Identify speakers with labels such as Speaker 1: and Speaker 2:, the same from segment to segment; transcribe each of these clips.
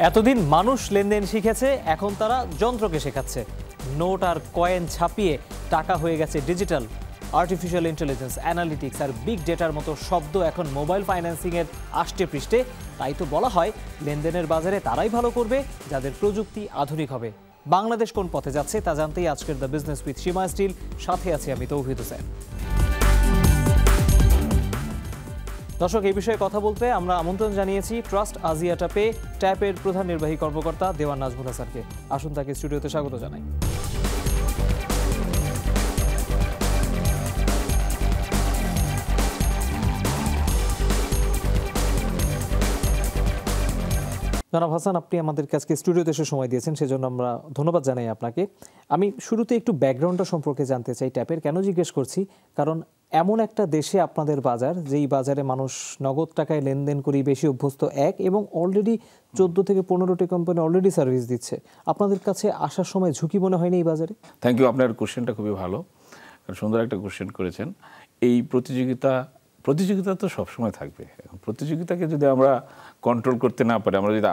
Speaker 1: এতদিন মানুষ লেনদেন শিখেছে, এখন তারা যন্ত্রকে শেখাচ্ছে। নোট আর কয়েন ছাপিয়ে টাকা হয়ে গেছে ডিজিটাল। আর্টিফিশিয়াল ইন্টেলিজেন্স, অ্যানালিটিক্স আর বিগ ডেটার মতো শব্দ এখন মোবাইল ফাইন্যান্সিংয়ের আষ্টে পৃষ্ঠে। তাই তো বলা হয় লেনদেনের বাজারে তারাই ভালো করবে যাদের প্রযুক্তি আধুনিক হবে। বাংলাদেশ কোন পথে যাচ্ছে তা জানতেই আজকের the business with Seema steel, সাথে আছি আমি তৌহিদ হোসেন। দর্শক, এই বিষয়ে কথা বলতে আমরা আমন্ত্রণ জানিয়েছি ট্রাস্ট আজিয়া ট্যাপের প্রধান নির্বাহী কর্মকর্তা দেওয়ান নাজমুল হাসানকে। আসুন তাকে স্টুডিওতে স্বাগত জানাই। জনাব হাসান, আপনি আমাদের কাছে স্টুডিওতে এসে সময় দিয়েছেন, সেজন্য আমরা ধন্যবাদ জানাই আপনাকে। আমি শুরুতে একটু ব্যাকগ্রাউন্ডটা সম্পর্কে জানতে চাই ট্যাপের। কেন জিজ্ঞেস করছি, কারণ এমন একটা দেশে আপনাদের বাজার, যেই বাজারে মানুষ নগদ টাকায় লেনদেন করি বেশি অভ্যস্ত এবং অলরেডি 14 থেকে 15টি কোম্পানি অলরেডি সার্ভিস দিচ্ছে। আপনাদের কাছে আসার সময় ঝুঁকি মনে হয়নি এই বাজারে?
Speaker 2: থ্যাংক ইউ, আপনার কোশ্চেনটা খুবই ভালো, সুন্দর একটা কোশ্চেন করেছেন। এই প্রতিযোগিতা তো সবসময় থাকবে। প্রতিযোগিতাকে যদি আমরা কন্ট্রোল করতে না পারি, আমরা যদি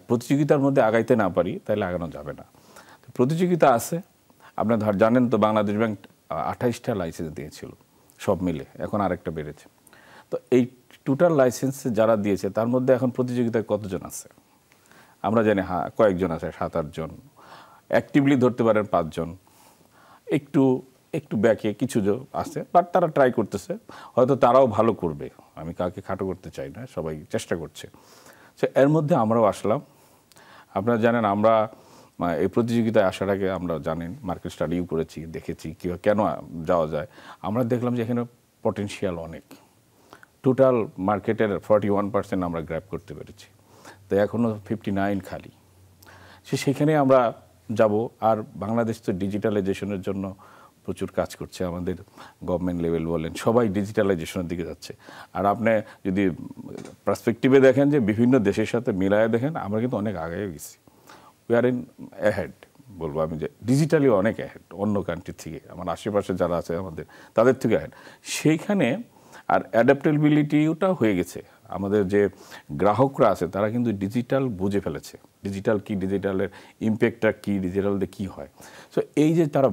Speaker 2: প্রতিযোগিতার মধ্যে আগাইতে না পারি, তাহলে আগানো যাবে না। প্রতিযোগিতা আছে। আপনার জানেন তো, বাংলাদেশ ব্যাংক 28টা লাইসেন্স দিয়েছিল সব মিলে, এখন আরেকটা বেড়েছে। তো এই টোটাল লাইসেন্স যারা দিয়েছে তার মধ্যে এখন প্রতিযোগিতায় কতজন আছে আমরা জানি? কয়েকজন আছে, 7-8 জন। অ্যাক্টিভলি ধরতে পারেন 5 জন। একটু ব্যাকে কিছু আছে, বাট তারা ট্রাই করতেছে, হয়তো তারাও ভালো করবে। আমি কাউকে খাটো করতে চাই না, সবাই চেষ্টা করছে। সো এর মধ্যে আমরাও আসলাম। আপনারা জানেন, আমরা এই প্রতিযোগিতায় আসার আগে আমরা জানেন মার্কেট স্টাডিও করেছি, দেখেছি কেন যাওয়া যায়। আমরা দেখলাম যে এখানে পটেনশিয়াল অনেক। টোটাল মার্কেটের 41% আমরা গ্র্যাব করতে পেরেছি। তো এখনও 59 খালি। সেখানে আমরা যাব। আর বাংলাদেশ তো ডিজিটালাইজেশনের জন্য প্রচুর কাজ করছে। আমাদের গভর্নমেন্ট লেভেল বলেন, সবাই ডিজিটালাইজেশনের দিকে যাচ্ছে। আর আপনি যদি পার্সপেক্টিভে দেখেন যে বিভিন্ন দেশের সাথে মিলায় দেখেন, আমরা কিন্তু অনেক আগে গেছি। উই আর ইন অ্যাহেড, বলবো আমি, যে ডিজিটালি অনেক অ্যাহেড অন্য কান্ট্রি থেকে। আমার আশেপাশে যারা আছে আমাদের, তাদের থেকে অ্যাহেড সেইখানে। আর অ্যাডাপ্টেবিলিটিটাও হয়ে গেছে। আমাদের যে গ্রাহকরা আছে তারা কিন্তু ডিজিটাল বুঝে ফেলেছে। ডিজিটাল কি, ডিজিটালের ইম্প্যাক্টটা কী, ডিজিটালতে কী হয়। সো এই যে তারা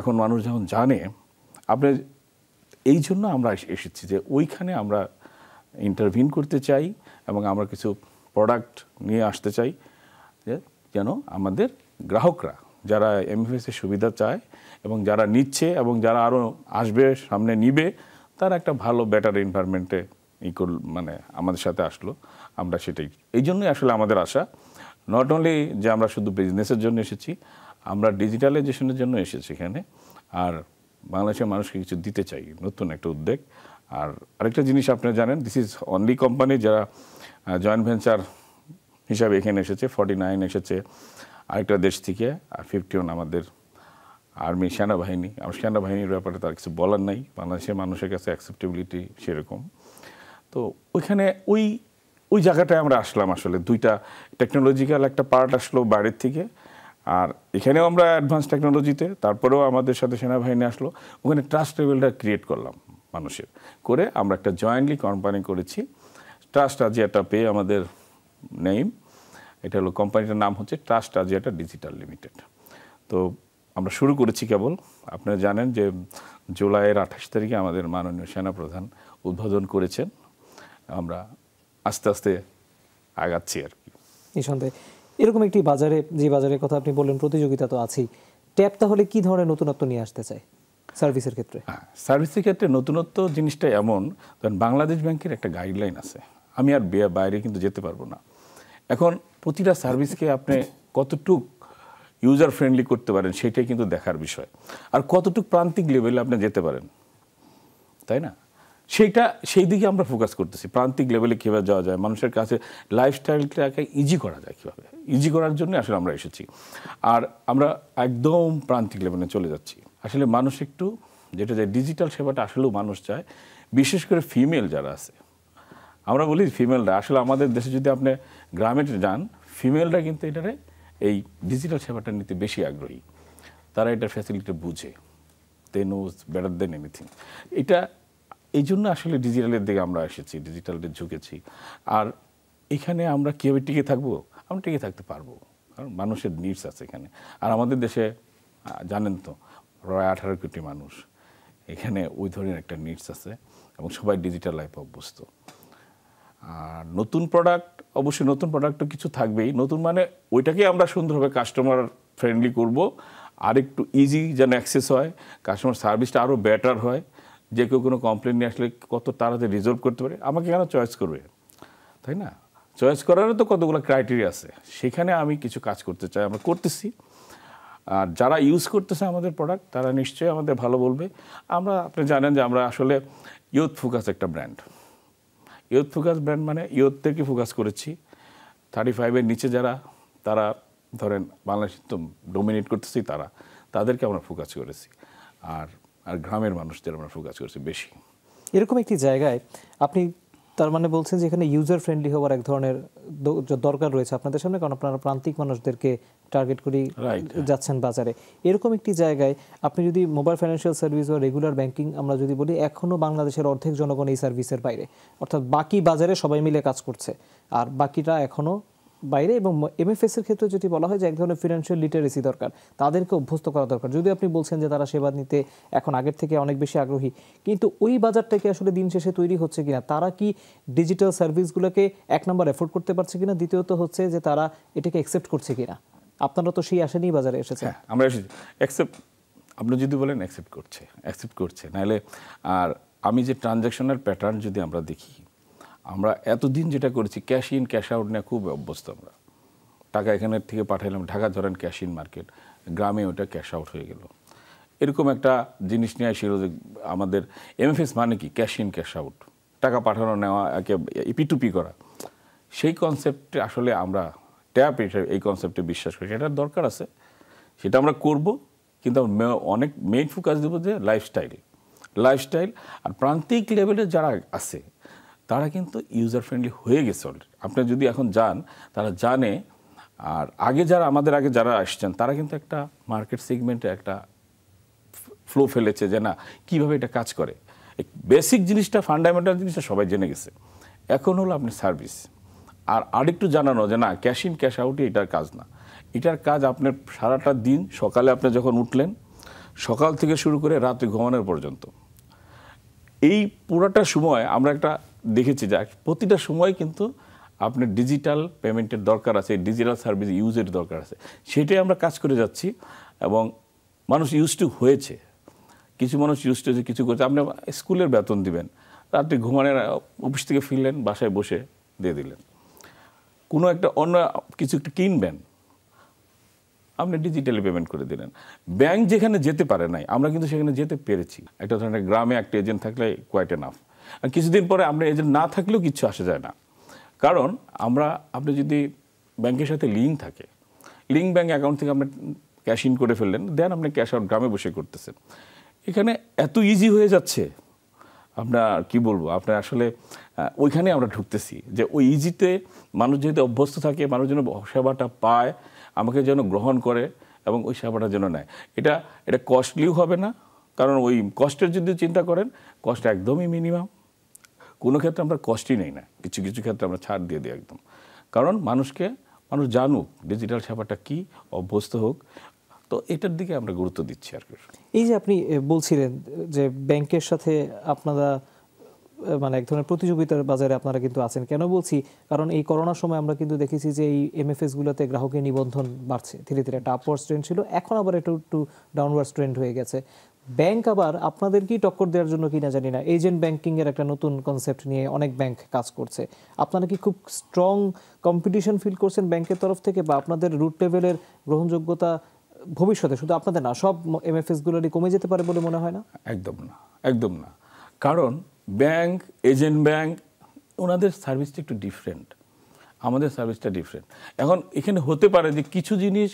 Speaker 2: এখন মানুষ যখন জানে, আপনি এই জন্য আমরা এসেছি যে ওইখানে আমরা ইন্টারভিন করতে চাই এবং আমরা কিছু প্রোডাক্ট নিয়ে আসতে চাই, যেন আমাদের গ্রাহকরা যারা এমএফএসের সুবিধা চায় এবং যারা নিচ্ছে এবং যারা আরও আসবে, সামনে নিবে, তারা একটা ভালো বেটার এনভায়রনমেন্টে আমাদের সাথে আসলো। আমরা সেটাই, এই জন্যই আসলে আমাদের আশা। নট অনলি যে আমরা শুধু বিজনেসের জন্য এসেছি, আমরা ডিজিটালাইজেশনের জন্য এসেছি এখানে। আর বাংলাদেশের মানুষকে কিছু দিতে চাই, নতুন একটা উদ্যোগ। আর আরেকটা জিনিস আপনারা জানেন, দিস ইজ অনলি কোম্পানি যারা জয়েন্ট ভেঞ্চার হিসাবে এখানে এসেছে। 49 এসেছে আরেকটা দেশ থেকে, আর 51 আমাদের আর্মি, সেনাবাহিনী। আমার সেনাবাহিনীর ব্যাপারে তার কিছু বলার নাই, বাংলাদেশের মানুষের কাছে অ্যাকসেপ্টেবিলিটি সেরকম। তো ওইখানে ওই জায়গাটায় আমরা আসলাম। আসলে দুইটা টেকনোলজিক্যাল একটা পার্ট আসলো বাইরের থেকে, আর এখানেও আমরা অ্যাডভান্স টেকনোলজিতে, তারপরেও আমাদের সাথে সেনাবাহিনী আসলো। ওখানে ট্রাস্ট লেভেলটা ক্রিয়েট করলাম মানুষের, করে আমরা একটা জয়েন্টলি কোম্পানি করেছি। ট্রাস্ট আজিয়া আমাদের নেম। এটা হলো, কোম্পানিটার নাম হচ্ছে ট্রাস্ট আজিয়া ডিজিটাল লিমিটেড। তো আমরা শুরু করেছি কেবল। আপনারা জানেন যে জুলাইয়ের 28 তারিখে আমাদের মাননীয় সেনাপ্রধান উদ্বোধন করেছেন। আমরা আস্তে আস্তে আগাচ্ছি আর কি।
Speaker 1: নিঃসন্দেহে এরকম একটি বাজারে, যে বাজারের কথা আপনি বললেন, প্রতিযোগিতা তো আছেই। ট্যাপ তাহলে কি ধরনের নতুনত্ব নিয়ে আসতে চায় সার্ভিসের ক্ষেত্রে?
Speaker 2: সার্ভিসের ক্ষেত্রে নতুনত্ব জিনিসটা এমন, কারণ বাংলাদেশ ব্যাংকের একটা গাইডলাইন আছে। আমি আর বাইরে কিন্তু যেতে পারবো না। এখন প্রতিটা সার্ভিসকে আপনি কতটুক ইউজার ফ্রেন্ডলি করতে পারেন সেটাই কিন্তু দেখার বিষয়। আর কতটুকু প্রান্তিক লেভেলে আপনি যেতে পারেন, তাই না? সেই দিকে আমরা ফোকাস করতেছি। প্রান্তিক লেভেলে কীভাবে যাওয়া যায়, মানুষের কাছে লাইফস্টাইলটাকে ইজি করা যায় কীভাবে, ইজি করার জন্য আসলে আমরা এসেছি। আর আমরা একদম প্রান্তিক লেভেলে চলে যাচ্ছি। আসলে মানুষ একটু যেটা যায়, ডিজিটাল সেবাটা আসলেও মানুষ চায়, বিশেষ করে ফিমেল যারা আছে। আমরা বলি ফিমেলরা, আসলে আমাদের দেশে যদি আপনি গ্রামে যান, ফিমেলরা কিন্তু এটারে এই ডিজিটাল সেবাটা নিতে বেশি আগ্রহী। তারা এটার ফ্যাসিলিটি বুঝে, they knows better than anything. এটা এই জন্য আসলে ডিজিটালের দিকে আমরা এসেছি, ডিজিটালটা ঝুঁকেছি। আর এখানে আমরা কীভাবে টিকে থাকবো, আমরা টিকে থাকতে পারবো, কারণ মানুষের নিডস আছে এখানে। আর আমাদের দেশে জানেন তো প্রায় 18 কোটি মানুষ, এখানে ওই ধরনের একটা নিডস আছে এবং সবাই ডিজিটাল লাইফে অভ্যস্ত। আর নতুন প্রোডাক্ট, অবশ্যই নতুন প্রোডাক্টও কিছু থাকবেই, নতুন মানে ওইটাকে আমরা সুন্দরভাবে কাস্টমার ফ্রেন্ডলি করব, আর একটু ইজি যেন অ্যাক্সেস হয়, কাস্টমার সার্ভিসটা আরও বেটার হয়, যে কেউ কোনো কমপ্লেন নিয়ে আসলে কত তাড়াতাড়ি রিজলভ করতে পারে, আমাকে কেন চয়েস করবে, তাই না? চয়েস করারও তো কতগুলো ক্রাইটেরিয়া আছে, সেখানে আমি কিছু কাজ করতে চাই, আমরা করতেছি। আর যারা ইউজ করতেছে আমাদের প্রোডাক্ট তারা নিশ্চয়ই আমাদের ভালো বলবে। আপনি জানেন যে আমরা আসলে ইয়ুথ ফোকাস একটা ব্র্যান্ড। ইয়ুথ ফোকাস ব্র্যান্ড মানে ইয়ুথদেরকে ফোকাস করেছি। 35-এর নিচে যারা, তারা ধরেন বাংলাদেশ তো ডোমিনেট করতেছি, তাদেরকে আমরা ফোকাস করেছি। আর গ্রামের মানুষদের আমরা ফোকাস করেছি বেশি।
Speaker 1: এরকম একটি জায়গায় আপনি তার মানে বলছেন যে এখানে ইউজার ফ্রেন্ডলি হওয়ার এক ধরনের দরকার রয়েছে আপনাদের সামনে, কারণ আপনারা প্রান্তিক মানুষদেরকে টার্গেট করে যাচ্ছেন বাজারে। এরকম একটি জায়গায় আপনি যদি মোবাইল ফাইন্যান্সিয়াল সার্ভিস বা রেগুলার ব্যাংকিং আমরা যদি বলি, এখনও বাংলাদেশের অর্ধেক জনগণ এই সার্ভিসের বাইরে, অর্থাৎ বাকি বাজারে সবাই মিলে কাজ করছে আর বাকিটা এখনও বাইরে। এবং এমএফএস এর ক্ষেত্রে যদি বলা হয় যে এক ধরনের ফিনান্সিয়াল লিটারেসি দরকার, তাদেরকে অভ্যস্ত করা দরকার। যদি আপনি বলছেন যে তারা সেবা নিতে এখন আগের থেকে অনেক বেশি আগ্রহী, কিন্তু ওই বাজারটাকে আসলে দিন শেষে তৈরি হচ্ছে কিনা, তারা কি ডিজিটাল সার্ভিসগুলোকে এক নম্বর এফোর্ড করতে পারছে কিনা, দ্বিতীয়ত হচ্ছে যে তারা এটাকে অ্যাকসেপ্ট করছে কিনা। আপনারা তো সেই আশা নিয়েই বাজারে এসেছেন।
Speaker 2: আমরা এসেছি অ্যাকসেপ্ট, আপনি যদি বলেন অ্যাকসেপ্ট করছে নাহলে। আর আমি যে ট্রানজ্যাকশনের প্যাটার্ন যদি আমরা দেখি, আমরা এতদিন যেটা করেছি ক্যাশ ইন ক্যাশ আউট নিয়ে খুব অভ্যস্ত। আমরা টাকা এখানের থেকে পাঠাইলাম, ঢাকা ধরেন ক্যাশ ইন মার্কেট, গ্রামে ওটা ক্যাশ আউট হয়ে গেল, এরকম একটা জিনিস নিয়ে আসছিল যে আমাদের এমএফএস মানে কি ক্যাশ ইন ক্যাশ আউট, টাকা পাঠানো নেওয়া, একে ইপিটুপি করা। সেই কনসেপ্টে আসলে আমরা ট্যাপ এই কনসেপ্টে বিশ্বাস করি, সেটার দরকার আছে, সেটা আমরা করব। কিন্তু অনেক মেইন ফোকাস দেবো যে লাইফস্টাইল। আর প্রান্তিক লেভেলে যারা আছে তারা কিন্তু ইউজার ফ্রেন্ডলি হয়ে গেছে অলরেডি। আপনি যদি এখন যান, তারা জানে। আর আমাদের আগে যারা আসছেন তারা কিন্তু একটা মার্কেট সেগমেন্টে একটা ফ্লো ফেলেছে যে না কীভাবে এটা কাজ করে, বেসিক জিনিসটা, ফান্ডামেন্টাল জিনিসটা সবাই জেনে গেছে। এখন হলো আপনি সার্ভিস আর আরেকটু জানানো যে না ক্যাশ ইন ক্যাশ আউটই এটার কাজ না, এটার কাজ আপনার সারাটা দিন, সকালে আপনি যখন উঠলেন, সকাল থেকে শুরু করে রাত্রে ঘুমানোর পর্যন্ত, এই পুরোটা সময় আমরা একটা দেখেছি যে প্রতিটা সময় কিন্তু আপনার ডিজিটাল পেমেন্টের দরকার আছে, ডিজিটাল সার্ভিস ইউজের দরকার আছে। সেটাই আমরা কাজ করে যাচ্ছি এবং মানুষ ইউজ টু হয়েছে। কিছু মানুষ ইউজ টু কিছু করছে। আপনি স্কুলের বেতন দিবেন, রাত্রে ঘুমানোর অফিস থেকে ফিরলেন, বাসায় বসে দিয়ে দিলেন। কোনো একটা অন্য কিছু একটা কিনবেন, আপনি ডিজিটালি পেমেন্ট করে দিলেন। ব্যাংক যেখানে যেতে পারে নাই, আমরা কিন্তু সেখানে যেতে পেরেছি। একটা ধরনের গ্রামে একটা এজেন্ট থাকলে কোয়াইট এনাফ। আর কিছুদিন পরে আপনার এজেন্ট না থাকলেও কিচ্ছু আসা যায় না, কারণ আপনি যদি ব্যাংকের সাথে লিঙ্ক থাকে, লিঙ্ক ব্যাংক অ্যাকাউন্ট থেকে আপনি ক্যাশ ইন করে ফেললেন, দেন আপনি ক্যাশ আউট গ্রামে বসে করতেছেন। এখানে এত ইজি হয়ে যাচ্ছে, আপনার কি বলবো, আপনার আসলে ওইখানে আমরা ঢুকতেছি যে ওই ইজিতে মানুষ যেহেতু অভ্যস্ত থাকে, মানুষ যেন সেবাটা পায়, আমাকে যেন গ্রহণ করে এবং ওই সেবাটা যেন নেয়। এটা কস্টলিও হবে না, কারণ ওই কস্টের যদি চিন্তা করেন, কস্ট একদমই মিনিমাম। কোনো ক্ষেত্রে আমরা কস্টই নেই না, কিছু কিছু ক্ষেত্রে আমরা ছাড় দিয়ে দিই একদম। কারণ মানুষ জানুক ডিজিটাল সেবাটা কি, অভ্যস্ত হোক। তো এটার দিকে আমরা গুরুত্ব দিচ্ছি আর কি।
Speaker 1: এই যে আপনি বলছিলেন যে ব্যাংকের সাথে আপনারা মানে এক ধরনের প্রতিযোগিতার বাজারে আপনারা কিন্তু আছেন, কেন বলছি, কারণ এই করোনার সময় আমরা কিন্তু দেখেছি যে এই এমএফএসগুলোতে গ্রাহকের নিবন্ধন বাড়ছে ধীরে ধীরে। একটা আপওয়ার্ডস ট্রেন্ড ছিল, এখন আবার একটু ডাউনওয়ার্ডস ট্রেন্ড হয়ে গেছে। ব্যাংক আবার আপনাদেরকেই টক্কর দেওয়ার জন্য কিনা জানি না, এজেন্ট ব্যাংকিংয়ের একটা নতুন কনসেপ্ট নিয়ে অনেক ব্যাংক কাজ করছে। আপনারা কি খুব স্ট্রং কম্পিটিশন ফিল করছেন ব্যাংকের তরফ থেকে, বা আপনাদের রুট লেভেলের গ্রহণযোগ্যতা ভবিষ্যতে শুধু আপনাদের না সব এমএফএসগুলোরই কমে যেতে পারে বলে মনে হয় না?
Speaker 2: একদম না। কারণ ব্যাংক, এজেন্ট ব্যাংক, ওনাদের সার্ভিসটা একটু ডিফারেন্ট, আমাদের সার্ভিসটা ডিফারেন্ট। এখন এখানে হতে পারে যে কিছু জিনিস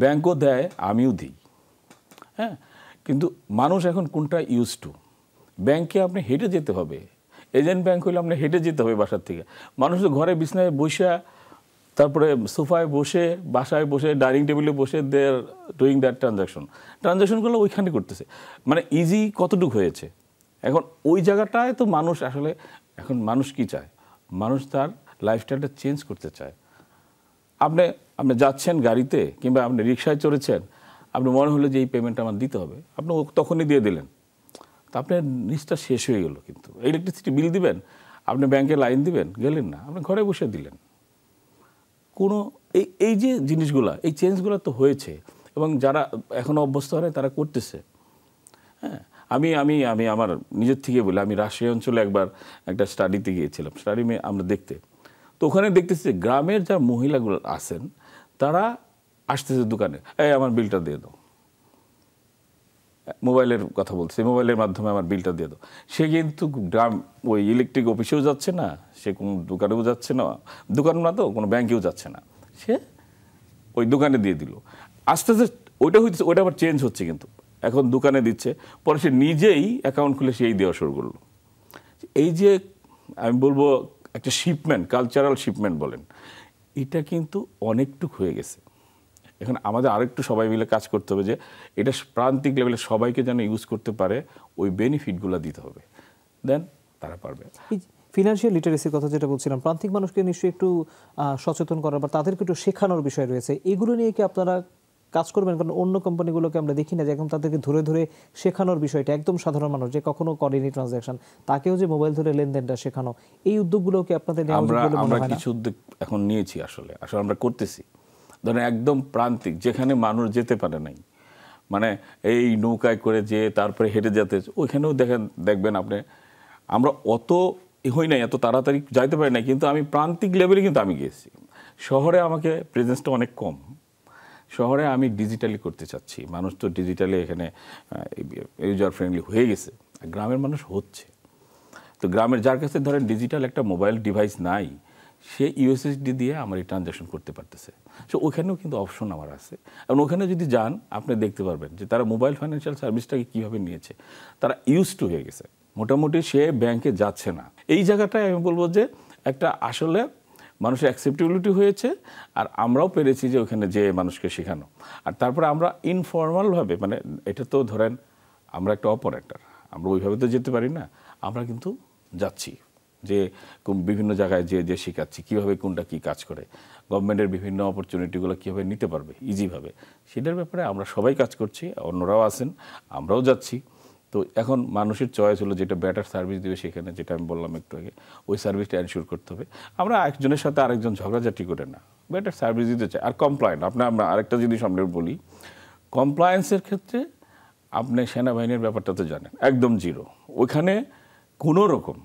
Speaker 2: ব্যাংকও দেয়, আমিও দিই, হ্যাঁ, কিন্তু মানুষ এখন কোনটা ইউজ টু। ব্যাংকে আপনি হেঁটে যেতে হবে, এজেন্ট ব্যাংক হলে আপনি হেঁটে যেতে হবে বাসার থেকে। মানুষ তো ঘরে বিছনায় বসে, তারপরে সোফায় বসে, বাসায় বসে, ডাইনিং টেবিলে বসে দেয়ার ডুইং দ্যাট ট্রানজ্যাকশনগুলো ওইখানে করতেছে। মানে ইজি কতটুকু হয়েছে এখন ওই জায়গাটায়। তো মানুষ আসলে এখন মানুষ কি চায়, মানুষ তার লাইফস্টাইলটা চেঞ্জ করতে চায়। আপনি আপনি যাচ্ছেন গাড়িতে কিংবা আপনি রিকশায় চড়েছেন, আপনি মনে হলো যে এই পেমেন্ট আমার দিতে হবে, আপনি তখনই দিয়ে দিলেন, তা আপনার নিচটা শেষ হয়ে গেল। কিন্তু ইলেকট্রিসিটি বিল দিবেন, আপনি ব্যাংকে লাইন দিবেন, গেলেন না, আপনি ঘরে বসে দিলেন। কোনো এই যে জিনিসগুলা, এই চেঞ্জগুলো তো হয়েছে এবং যারা এখনও অভ্যস্ত হয় তারা করতেছে। হ্যাঁ, আমি আমি আমি আমার নিজের থেকে বলি, আমি রাজশাহী অঞ্চলে একবার একটা স্টাডিতে গিয়েছিলাম, আমরা দেখতে। তো ওখানে দেখতেছি গ্রামের যা মহিলাগুলো আছেন তারা আসতেছে দোকানে, এই আমার বিলটা দিয়ে দাও, মোবাইলের কথা বলছে, মোবাইলের মাধ্যমে আমার বিলটা দিয়ে দাও। সে কিন্তু গ্রাম ওই ইলেকট্রিক অফিসেও যাচ্ছে না, সে কোনো দোকানেও যাচ্ছে না, দোকান না তো কোনো ব্যাংকেও যাচ্ছে না, সে ওই দোকানে দিয়ে দিল। আস্তে আস্তে ওইটা আবার চেঞ্জ হচ্ছে, কিন্তু এখন দোকানে দিচ্ছে, পরে সে নিজেই অ্যাকাউন্ট খুলে সেই দেওয়া শুরু করলো। এই যে আমি বলবো একটা শিপমেন্ট, কালচারাল শিপমেন্ট বলেন, এটা কিন্তু অনেকটুকু হয়ে গেছে। এখন আমাদের আরেকটু সবাই মিলে কাজ করতে হবে যে এটা প্রান্তিক লেভেলে সবাইকে যেন ইউজ করতে পারে, ওই বেনিফিটগুলো দিতে হবে, দেন তারা পারবে।
Speaker 1: ফিনান্সিয়াল লিটারেসির কথা যেটা বলছিলাম, প্রান্তিক মানুষকে নিশ্চয়ই একটু সচেতন করার বা তাদেরকে একটু শেখানোর বিষয় রয়েছে, এগুলো নিয়ে কি আপনারা কাজ করবেন? কারণ অন্য কোম্পানিগুলোকে আমরা দেখি না যে একদম তাদেরকে ধরে ধরে শেখানোর বিষয়টা, একদম সাধারণ মানুষ যে কখনো করেনি ট্রানজ্যাকশন, তাকেও যে মোবাইল ধরে লেনদেনটা শেখানো, এই উদ্যোগগুলোকে আপনাদের নেওয়া উচিত বলে মনে হয় না?
Speaker 2: আমরা কিছু উদ্যোগ এখন নিয়েছি, আসলে আমরা করতেছি। ধরেন একদম প্রান্তিক যেখানে মানুষ যেতে পারে নাই, মানে এই নৌকায় করে যে তারপরে হেঁটে যেতে, ওইখানেও দেখবেন আপনি, আমরা অত হই নাই, এত তাড়াতাড়ি যাইতে পারি না, কিন্তু আমি প্রান্তিক লেভেলে কিন্তু আমি গিয়েছি। শহরে আমাকে প্রেজেন্সটা অনেক কম, শহরে আমি ডিজিটালি করতে চাচ্ছি, মানুষ তো ডিজিটালি এখানে ইউজার ফ্রেন্ডলি হয়ে গেছে, গ্রামের মানুষ হচ্ছে। তো গ্রামের যার কাছে ধরেন ডিজিটাল একটা মোবাইল ডিভাইস নাই, সে ইউএসএসডি দিয়ে আমার এই ট্রানজ্যাকশন করতে পারতেছে। সো ওখানেও কিন্তু অপশন আমার আছে, এবং ওখানে যদি যান আপনি দেখতে পারবেন যে তারা মোবাইল ফাইন্যান্সিয়াল সার্ভিসটাকে কীভাবে নিয়েছে, তারা ইউজ টু হয়ে গেছে, মোটামুটি সে ব্যাংকে যাচ্ছে না। এই জায়গাটায় আমি বলবো যে একটা আসলে মানুষের অ্যাকসেপ্টেবিলিটি হয়েছে, আর আমরাও পেরেছি যে ওখানে যে মানুষকে শেখানো। আর তারপরে আমরা ইনফর্মালভাবে, মানে এটা তো ধরেন আমরা একটা অপারেটর, আমরা ওইভাবে তো যেতে পারি না, আমরা কিন্তু যাচ্ছি যে বিভিন্ন জায়গায় যে শেখাচ্ছি কীভাবে কোনটা কী কাজ করে, গভর্নমেন্টের বিভিন্ন অপরচুনিটিগুলো কীভাবে নিতে পারবে ইজিভাবে, সেটার ব্যাপারে আমরা সবাই কাজ করছি, অন্যরাও আছেন, আমরাও যাচ্ছি। তো এখন মানুষের চয়েস হলো যেটা বেটার সার্ভিস দেবে, সেখানে যেটা আমি বললাম একটু আগে, ওই সার্ভিসটা এনশিওর করতে হবে। আমরা একজনের সাথে আরেকজন ঝগড়াঝাটি করে না, বেটার সার্ভিস দিতে চাই। আর কমপ্লায়েন্ট, আমরা আরেকটা জিনিস আমরা বলি, কমপ্লায়েন্সের ক্ষেত্রে আপনি সেনাবাহিনীর ব্যাপারটা তো জানেন, একদম জিরো, ওইখানে কোনো রকম।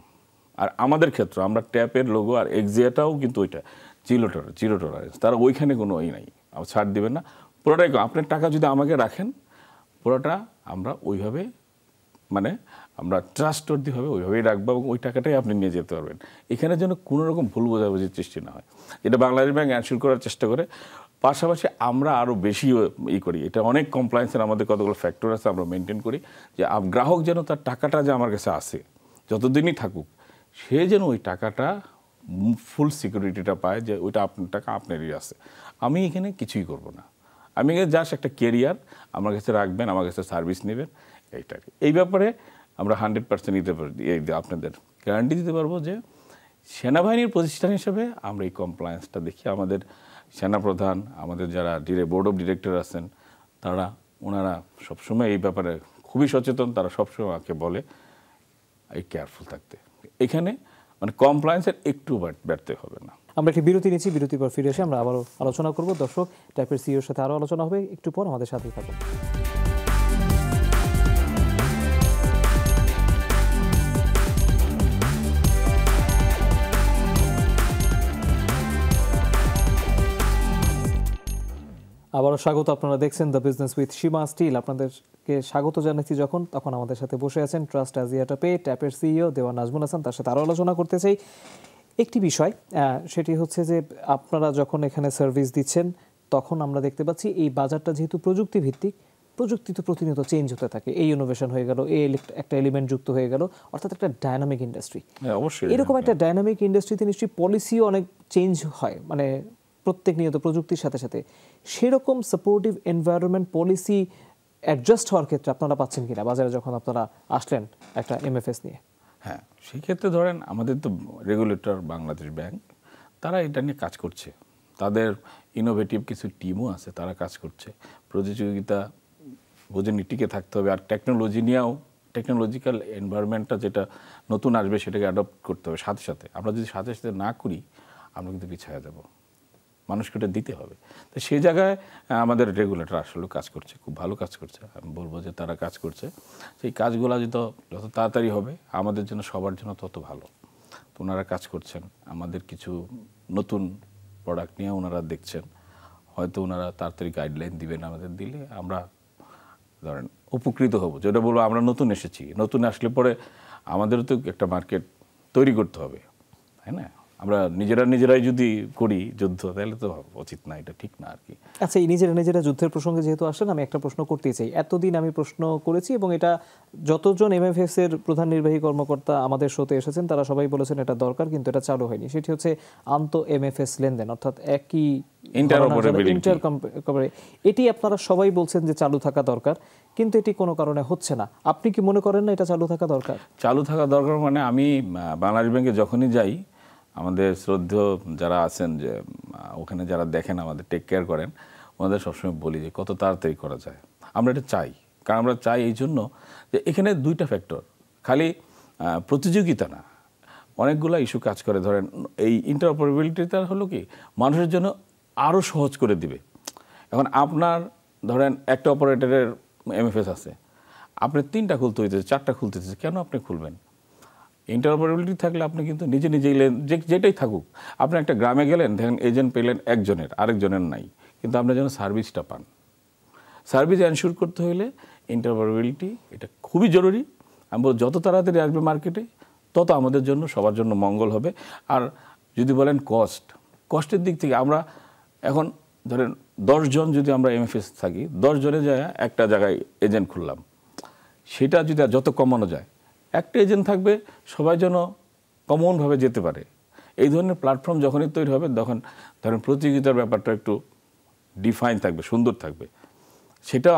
Speaker 2: আর আমাদের ক্ষেত্রে আমরা ট্যাপের লোগো আর এক্সিয়াটাও কিন্তু ওইটা জিরো টলারেন্স, তারা ওইখানে কোনো নাই, ছাড় দেবেন না, পুরোটাই। আপনার টাকা যদি আমাকে রাখেন, পুরোটা আমরা ওইভাবে, মানে আমরা ট্রাস্টওয়ার্দিভাবে ওইভাবেই রাখবো, এবং ওই টাকাটাই আপনি নিয়ে যেতে পারবেন। এখানে যেন কোনো রকম ভুল বোঝাবুঝির সৃষ্টি না হয়, এটা বাংলাদেশ ব্যাংক এনশিওর করার চেষ্টা করে। পাশাপাশি আমরা আরও বেশি করি, এটা অনেক কমপ্লায়েন্সের আমাদের কতগুলো ফ্যাক্টর আছে, আমরা মেনটেন করি যে গ্রাহক যেন তার টাকাটা যে আমার কাছে আসে যতদিনই থাকুক, সে যেন ওই টাকাটা ফুল সিকিউরিটিটা পায়, যে ওইটা আপনার টাকা আপনারই আছে, আমি এখানে কিছুই করব না, আমি জাস্ট একটা কেরিয়ার আমার কাছে রাখবেন, আমার কাছে সার্ভিস নেবেন, এইটাকে। এই ব্যাপারে আমরা 100% দিতে পারি, আপনাদের গ্যারান্টি দিতে পারবো যে সেনাবাহিনীর প্রতিষ্ঠান হিসেবে আমরা এই কমপ্লায়েন্সটা দেখি। আমাদের সেনাপ্রধান, আমাদের যারা বোর্ড অফ ডিরেক্টর আছেন, ওনারা সবসময় এই ব্যাপারে খুবই সচেতন, তারা সবসময় আমাকে বলে এই কেয়ারফুল থাকতে, এখানে মানে কমপ্লায়েন্সের একটু ব্যর্থ হবে না।
Speaker 1: আমরা একটি বিরতি নিচ্ছি, বিরতির পর ফিরে এসে আমরা আবারও আলোচনা করব। দর্শক, ট্যাপের সিইওর সাথে আরও আলোচনা হবে একটু পর, আমাদের সাথেই থাকুন। আবারও স্বাগত, আপনারা দেখছেন the business with Seema steel. আপনাদেরকে স্বাগত জানাচ্ছি তখন আমাদের সাথে বসে আছেন ট্রাস্ট আজিয়াটা পে ট্যাপের সিইও দেওয়ান নাজমুল হাসান, তার সাথে আরও আলোচনা করতে চাই একটি বিষয়, সেটি হচ্ছে যে আপনারা যখন এখানে সার্ভিস দিচ্ছেন, তখন আমরা দেখতে পাচ্ছি এই বাজারটা যেহেতু প্রযুক্তি ভিত্তিক, প্রযুক্তি তো প্রতিনিয়ত চেঞ্জ হতে থাকে, এই ইনোভেশন হয়ে গেল, এই একটা এলিমেন্ট যুক্ত হয়ে গেল, অর্থাৎ একটা ডায়নামিক ইন্ডাস্ট্রি।
Speaker 2: অবশ্যই
Speaker 1: এরকম একটা ডায়নামিক ইন্ডাস্ট্রিতে নিশ্চয়ই পলিসিও অনেক চেঞ্জ হয়, মানে প্রত্যেক নিয়ত প্রযুক্তির সাথে সাথে। সেরকম সাপোর্টিভ এনভায়রনমেন্ট পলিসি অ্যাডজাস্ট হওয়ার ক্ষেত্রে আপনারা পাচ্ছেন কিনা বাজারে, যখন আপনারা আসলেন একটা এমএফএস নিয়ে?
Speaker 2: হ্যাঁ, সেই ক্ষেত্রে ধরেন আমাদের তো রেগুলেটর বাংলাদেশ ব্যাংক, তারা এটা নিয়ে কাজ করছে, তাদের ইনোভেটিভ কিছু টিমও আছে, তারা কাজ করছে। প্রতিযোগিতা বোঝেনি, টিকে থাকতে হবে। আর টেকনোলজি নিয়েও টেকনোলজিক্যাল এনভায়রনমেন্টটা যেটা নতুন আসবে সেটাকে অ্যাডপ্ট করতে হবে সাথে সাথে। আমরা যদি সাথে সাথে না করি আমরা কিন্তু পিছিয়ে যাব, মানুষকে ওটা দিতে হবে। তো সেই জায়গায় আমাদের রেগুলেটর আসলে কাজ করছে, খুব ভালো কাজ করছে। আমি বলবো যে তারা কাজ করছে, সেই কাজগুলো যত তাড়াতাড়ি হবে আমাদের জন্য, সবার জন্য তত ভালো। তো ওনারা কাজ করছেন, আমাদের কিছু নতুন প্রোডাক্ট নিয়ে ওনারা দেখছেন, হয়তো ওনারা তাড়াতাড়ি গাইডলাইন দিবেন, আমাদের দিলে আমরা ধরেন উপকৃত হব। যেটা বলবো আমরা নতুন এসেছি, নতুন আসলে পরে আমাদেরও তো একটা মার্কেট তৈরি করতে হবে, তাই না? আমরা নিজেরাই যদি করি যুদ্ধ, তাহলে তো উচিত না, এটা ঠিক না আর কি।
Speaker 1: আচ্ছা, এই নিজেরা যুদ্ধের প্রসঙ্গে যেহেতু আসলেন, আমি একটা প্রশ্ন করতে চাই। এতদিন আমি প্রশ্ন করেছি এবং এটা যতজন এমএফএস এর প্রধান নির্বাহী কর্মকর্তা আমাদের শোতে এসেছেন তারা সবাই বলেছেন এটা দরকার, কিন্তু এটা চালু হয়নি। সেটি হচ্ছে আন্ত এমএফএস লেনদেন, অর্থাৎ একই
Speaker 2: ইন্টারঅপারেবিলিটি।
Speaker 1: এটি আপনারা সবাই বলছেন যে চালু থাকা দরকার, কিন্তু এটি কোনো কারণে হচ্ছে না। আপনি কি মনে করেন না এটা চালু থাকা দরকার?
Speaker 2: চালু থাকা দরকার মানে আমি বাংলাদেশ ব্যাংকে যখনই যাই, আমাদের শ্রদ্ধেয় যারা আছেন, যে ওখানে যারা দেখেন, আমাদের টেক কেয়ার করেন, ওনাদের সবসময় বলি যে কত তাড়াতাড়ি করা যায়। আমরা এটা চাই, কারণ আমরা চাই এই জন্য যে এখানে দুইটা ফ্যাক্টর, খালি প্রতিযোগিতা না, অনেকগুলো ইস্যু কাজ করে। ধরেন এই ইন্টারঅপারেবিলিটিটা হলো কি মানুষের জন্য আরও সহজ করে দিবে। এখন আপনার ধরেন একটা অপারেটরের এমএফএস আছে, আপনি 3টা খুলতে হইতেছে, 4টা খুলতে হইতেছে, কেন আপনি খুলবেন? ইন্টারঅপারেবিলিটি থাকলে আপনি কিন্তু নিজেই যেটাই থাকুক, আপনি একটা গ্রামে গেলেন, দেখেন এজেন্ট পেলেন একজনের, আরেকজনের নাই, কিন্তু আপনি যেন সার্ভিসটা পান। সার্ভিস এনশিওর করতে হলে ইন্টারঅপারেবিলিটি এটা খুবই জরুরি। আমি বলব যত তাড়াতাড়ি আসবে মার্কেটে তত আমাদের জন্য, সবার জন্য মঙ্গল হবে। আর যদি বলেন কস্টের দিক থেকে, আমরা এখন ধরেন 10 জন যদি আমরা এমএফএস থাকি, 10 জনে যায় একটা জায়গায় এজেন্ট খুললাম, সেটা যদি যত কমানো যায়, একটা এজেন্ট থাকবে, সবাই যেন কমনভাবে যেতে পারে। এই ধরনের প্ল্যাটফর্ম যখনই তৈরি হবে, তখন ধরেন প্রতিযোগিতার ব্যাপারটা একটু ডিফাইন থাকবে, সুন্দর থাকবে। সেটা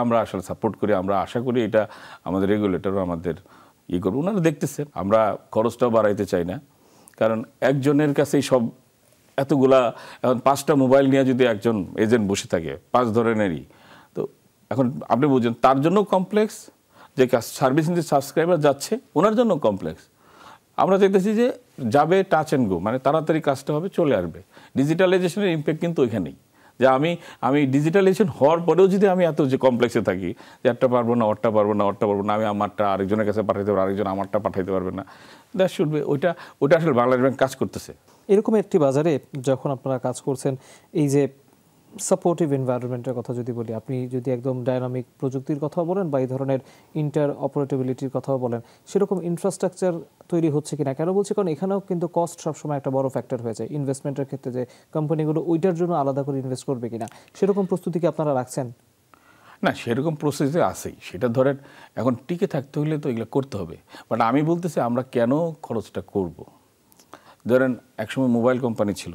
Speaker 2: আমরা আসলে সাপোর্ট করি। আমরা আশা করি এটা আমাদের রেগুলেটরও আমাদের করবে। ওনারা দেখতেছেন, আমরা খরচটাও বাড়াইতে চাই না, কারণ একজনের কাছেই সব এতগুলা, এখন 5টা মোবাইল নিয়ে যদি একজন এজেন্ট বসে থাকে 5 ধরনেরই, তো এখন আপনি বুঝছেন তার জন্য কমপ্লেক্স, যে সার্ভিস নিতে সাবস্ক্রাইবার যাচ্ছে ওনার জন্য কমপ্লেক্স। আমরা দেখতেছি যে যাবে টাচ অ্যান্ড গো, মানে তাড়াতাড়ি কাজটা হবে, চলে আসবে। ডিজিটালাইজেশনের ইম্প্যাক্ট কিন্তু ওইখানেই, যে আমি ডিজিটালাইজেশন হওয়ার পরেও যদি আমি এত যে কমপ্লেক্সে থাকি, যে একটা পারবো না, ওরটা পারবো না, আমি আমারটা আরেকজনের কাছে পাঠাইতে পারবো, আরেকজন আমারটা পাঠাইতে পারবে না, দ্যাট শুড বি। ওইটা আসলে বাংলাদেশ ব্যাংক কাজ করতেছে।
Speaker 1: এরকম একটি বাজারে যখন আপনারা কাজ করছেন, এই যে সাপোর্টিভ এনভায়রনমেন্টের কথা যদি বলি, আপনি যদি একদম ডায়নামিক প্রযুক্তির কথা বলেন বা এই ধরনের ইন্টারঅপারেটিবিলিটির কথাও বলেন, সেরকম ইনফ্রাস্ট্রাকচার তৈরি হচ্ছে কিনা? কেন বলছি, কারণ এখানেও কিন্তু কস্ট সবসময় একটা বড় ফ্যাক্টর হয়ে যায় ইনভেস্টমেন্টের ক্ষেত্রে, যে কোম্পানিগুলো ওইটার জন্য আলাদা করে ইনভেস্ট করবে কিনা, সেরকম প্রস্তুতি কি আপনারা রাখছেন?
Speaker 2: না, সেরকম প্রসেসে আছেই। সেটা ধরেন এখন টিকে থাকতে হলে তো এগুলো করতে হবে। বাট আমি বলতেছি আমরা কেন খরচটা করব। ধরেন একসময় মোবাইল কোম্পানি ছিল,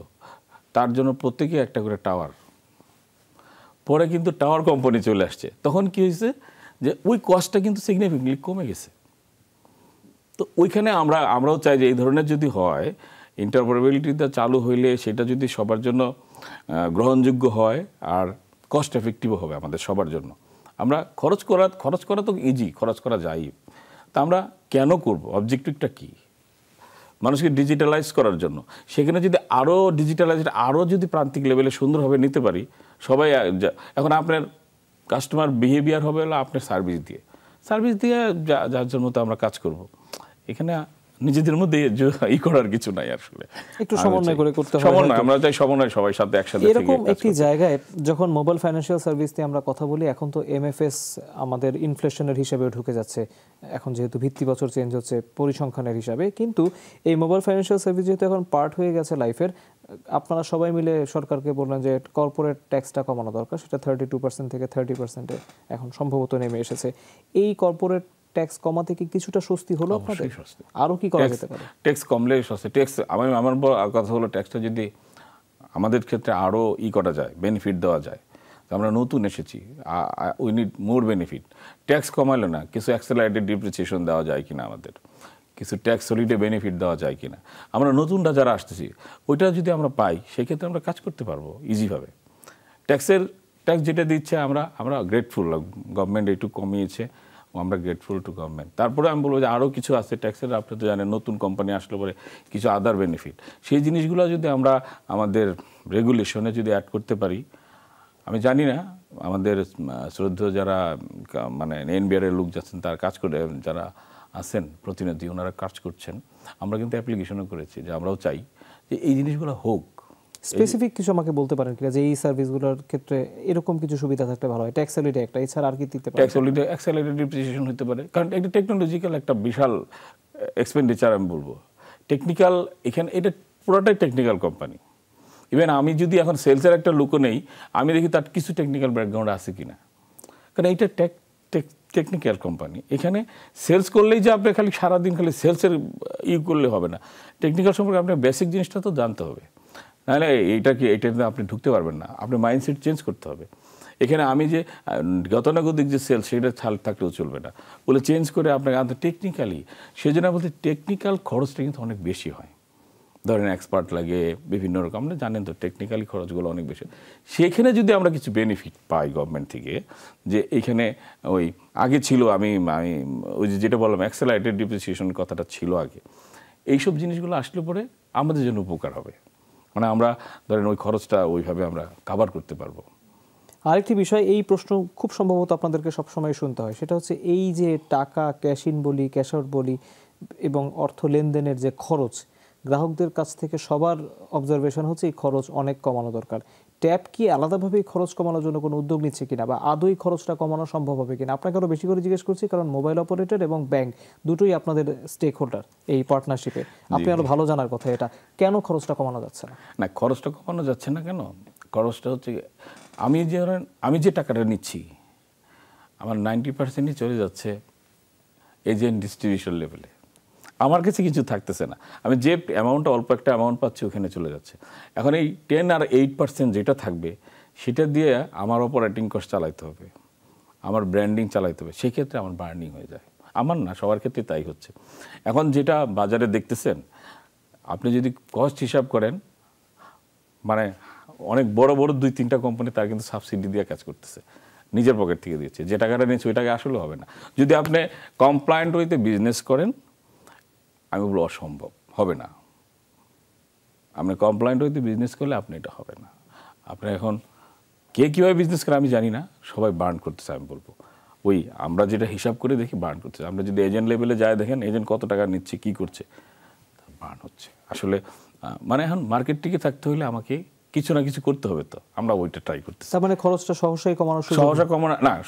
Speaker 2: তার জন্য প্রত্যেকে একটা করে টাওয়ার, পরে কিন্তু টাওয়ার কোম্পানি চলে আসছে, তখন কি হয়েছে যে ওই কস্টটা কিন্তু সিগনিফিকেন্টলি কমে গেছে। তো ওইখানে আমরাও চাই যে এই ধরনের যদি হয়, ইন্টারঅপারেবিলিটিটা চালু হইলে সেটা যদি সবার জন্য গ্রহণযোগ্য হয় আর কস্ট এফেক্টিভও হবে আমাদের সবার জন্য। আমরা খরচ করা তো ইজি, খরচ করা যায়। তা আমরা কেন করব? অবজেক্টিভটা কি? মানুষকে ডিজিটালাইজ করার জন্য। সেখানে যদি আরও আরও যদি প্রান্তিক লেভেলে সুন্দরভাবে নিতে পারি, সবাই এখন আপনার কাস্টমার বিহেভিয়ার হবে হলো আপনার সার্ভিস দিয়ে যার জন্য তো আমরা কাজ করব। এখানে নিজেদের মধ্যে করার কিছু নাই, আসলে
Speaker 1: একটু সমন্বয় করে করতে হবে।
Speaker 2: আমরা চাই সমন্বয়, সবাই সাথে একসাথে।
Speaker 1: এরকম একটি জায়গায় যখন মোবাইল ফাইন্যান্সিয়াল সার্ভিস নিয়ে আমরা কথা বলি, এখন তো এমএফএস আমাদের ইনফ্লেশনের হিসাবে ঢুকে যাচ্ছে, এখন যেহেতু ভিত্তি বছর চেঞ্জ হচ্ছে পরিসংখ্যানের হিসাবে। কিন্তু এই মোবাইল ফাইন্যান্সিয়াল সার্ভিস যেহেতু এখন পার্ট হয়ে গেছে লাইফের, আপনারা সবাই মিলে সরকারকে বললেন যে কর্পোরেট ট্যাক্সটা কমানো দরকার, সেটা 32% থেকে 30% এখন সম্ভবত নেমে এসেছে। এই কর্পোরেট ট্যাক্স কমাতে কি কিছুটা স্বস্তি হলো আপনাদের? আরো কি করা যেতে পারে?
Speaker 2: ট্যাক্স কমলে স্বস্তি। আমার কথা হলো ট্যাক্সটা যদি আমাদের ক্ষেত্রে আরো করা যায়, বেনিফিট দেওয়া যায়। আমরা নতুন এসেছি, we need more benefit. Tax কমাইলো না, কিছু অ্যাক্সেলারেটেড ডিপ্রিসিয়েশন দেওয়া যায় কিনা আমাদের, কিছু ট্যাক্স হলিডে বেনিফিট দেওয়া যায় কিনা, আমরা নতুনরা যারা আসতেছি ওইটা যদি আমরা পাই সেক্ষেত্রে আমরা কাজ করতে পারবো ইজিভাবে। ট্যাক্স যেটা দিচ্ছে আমরা গ্রেটফুল, গভর্নমেন্ট একটু কমিয়েছে, আমরা গ্রেটফুল টু গভর্নমেন্ট। তারপরে আমি বলবো যে আরও কিছু আছে ট্যাক্সের, আপনি তো জানেন নতুন কোম্পানি আসলে পরে কিছু আদার বেনিফিট, সেই জিনিসগুলো যদি আমরা আমাদের রেগুলেশনে যদি অ্যাড করতে পারি, আমি জানি না আমাদের শ্রদ্ধেয় যারা মানে এনবিআর এর লোক যাচ্ছেন তার কাজ করে, যারা আছেন প্রতিনিধি ওনারা কাজ করছেন, আমরা কিন্তু অ্যাপ্লিকেশনও করেছি যে আমরাও চাই যে এই জিনিসগুলো হোক।
Speaker 1: স্পেসিফিক কিছু আমাকে বলতে পারেন কিনা যে এই সার্ভিসগুলোর ক্ষেত্রে এরকম কিছু সুবিধা থাকলে ভালো হয়? ট্যাক্স হলিডে একটা, এছাড়া আর কি দিতে পারে?
Speaker 2: ট্যাক্স হলিডে, অ্যাক্সেলারেটেড ডিপ্রিসিয়েশন হতে পারে, কারণ একটা টেকনোলজিক্যাল একটা বিশাল এক্সপেন্ডিচার আমি বলবো। টেকনিক্যাল এখানে এটা পুরোটাই টেকনিক্যাল কোম্পানি। ইভেন আমি যদি এখন সেলসের একটা লোকও নেই, আমি দেখি তার কিছু টেকনিক্যাল ব্যাকগ্রাউন্ড আছে কিনা, কারণ এইটা টেকনিক্যাল কোম্পানি। এখানে সেলস করলেই যে আপনি খালি সারাদিন খালি সেলসের করলে হবে না, টেকনিক্যাল সম্পর্কে আপনার বেসিক জিনিসটা তো জানতে হবে, নাহলে এইটাতে আপনি ঢুকতে পারবেন না। আপনি মাইন্ডসেট চেঞ্জ করতে হবে। এখানে আমি যে গতানুগতিক যে সেলস সেটা থাকলেও চলবে না, বলে চেঞ্জ করে আপনাকে আনতে টেকনিক্যালি। সেই জন্য বলতে টেকনিক্যাল খরচটা কিন্তু অনেক বেশি হয়। ধরেন এক্সপার্ট লাগে বিভিন্ন রকম, আপনি জানেন তো টেকনিক্যালি খরচগুলো অনেক বেশি। সেখানে যদি আমরা কিছু বেনিফিট পাই গভর্নমেন্ট থেকে, যে এইখানে ওই আগে ছিল আমি ওই যেটা বললাম অ্যাক্সেলারেটেড ডিপ্রিসিয়েশন কথাটা ছিল আগে, এইসব জিনিসগুলো আসলে পরে আমাদের জন্য উপকার হবে, মানে আমরা ধরেন ওই খরচটা ওইভাবে আমরা কাভার করতে পারবো।
Speaker 1: আরেকটি বিষয়, এই প্রশ্ন খুব সম্ভবত আপনাদেরকে সবসময় শুনতে হয়, সেটা হচ্ছে এই যে টাকা ক্যাশ ইন বলি, ক্যাশ আউট বলি এবং অর্থ লেনদেনের যে খরচ, গ্রাহকদের কাছ থেকে সবার অবজারভেশন হচ্ছে এই খরচ অনেক কমানো দরকার। ট্যাব কি আলাদাভাবে এই খরচ কমানোর জন্য কোনো উদ্যোগ নিচ্ছে কিনা, বা আদৌ এই খরচটা কমানো সম্ভব হবে কিনা? আপনাকে আরও বেশি করে জিজ্ঞেস করছি কারণ মোবাইল অপারেটর এবং ব্যাংক দুটোই আপনাদের স্টেক হোল্ডার এই পার্টনারশিপে। আপনি আরও ভালো জানার কথা এটা, কেন খরচটা কমানো যাচ্ছে না?
Speaker 2: না, খরচটা কমানো যাচ্ছে না কেন, খরচটা হচ্ছে আমি যে টাকাটা নিচ্ছি আমার 90%ই চলে যাচ্ছে এজেন্ট ডিস্ট্রিবিউশন লেভেলে, আমার কাছে কিছু থাকতেছে না। আমি যে অ্যামাউন্টটা অল্প একটা অ্যামাউন্ট পাচ্ছি ওখানে চলে যাচ্ছে। এখন এই 10 আর 8% যেটা থাকবে সেটা দিয়ে আমার অপারেটিং কস্ট চালাইতে হবে, আমার ব্র্যান্ডিং চালাইতে হবে, সেক্ষেত্রে আমার বার্নিং হয়ে যায়। আমার না, সবার ক্ষেত্রে তাই হচ্ছে। এখন যেটা বাজারে দেখতেছেন, আপনি যদি কস্ট হিসাব করেন, মানে অনেক বড় বড় 2-3টা কোম্পানি তার কিন্তু সাবসিডি দিয়ে কাজ করতেছে, নিজের পকেট থেকে দিচ্ছে। যে টাকাটা নিচ্ছে ওই টাকা আসলে হবে না। যদি আপনি কমপ্লায়েন্ট ওয়েতে বিজনেস করেন, আমি বলবো অসম্ভব, হবে না। আপনি কমপ্লায়েন্ট ওয়েতে বিজনেস করলে আপনি এটা হবে না। আপনি এখন কে কীভাবে বিজনেস করে আমি জানি না, সবাই বার্ন করতেছে। আমি বলবো ওই আমরা যেটা হিসাব করে দেখি বার্ন করতেছে। আমরা যদি এজেন্ট লেভেলে যায় দেখেন এজেন্ট কত টাকা নিচ্ছে, কী করছে, বার্ন হচ্ছে। আসলে মানে এখন মার্কেট টিকে থাকতে হলে আমাকে কিছু না কিছু করতে হবে, তো আমরা ওইটা ট্রাই করতেছি।
Speaker 1: তার মানে খরচটা সহসাই কমানো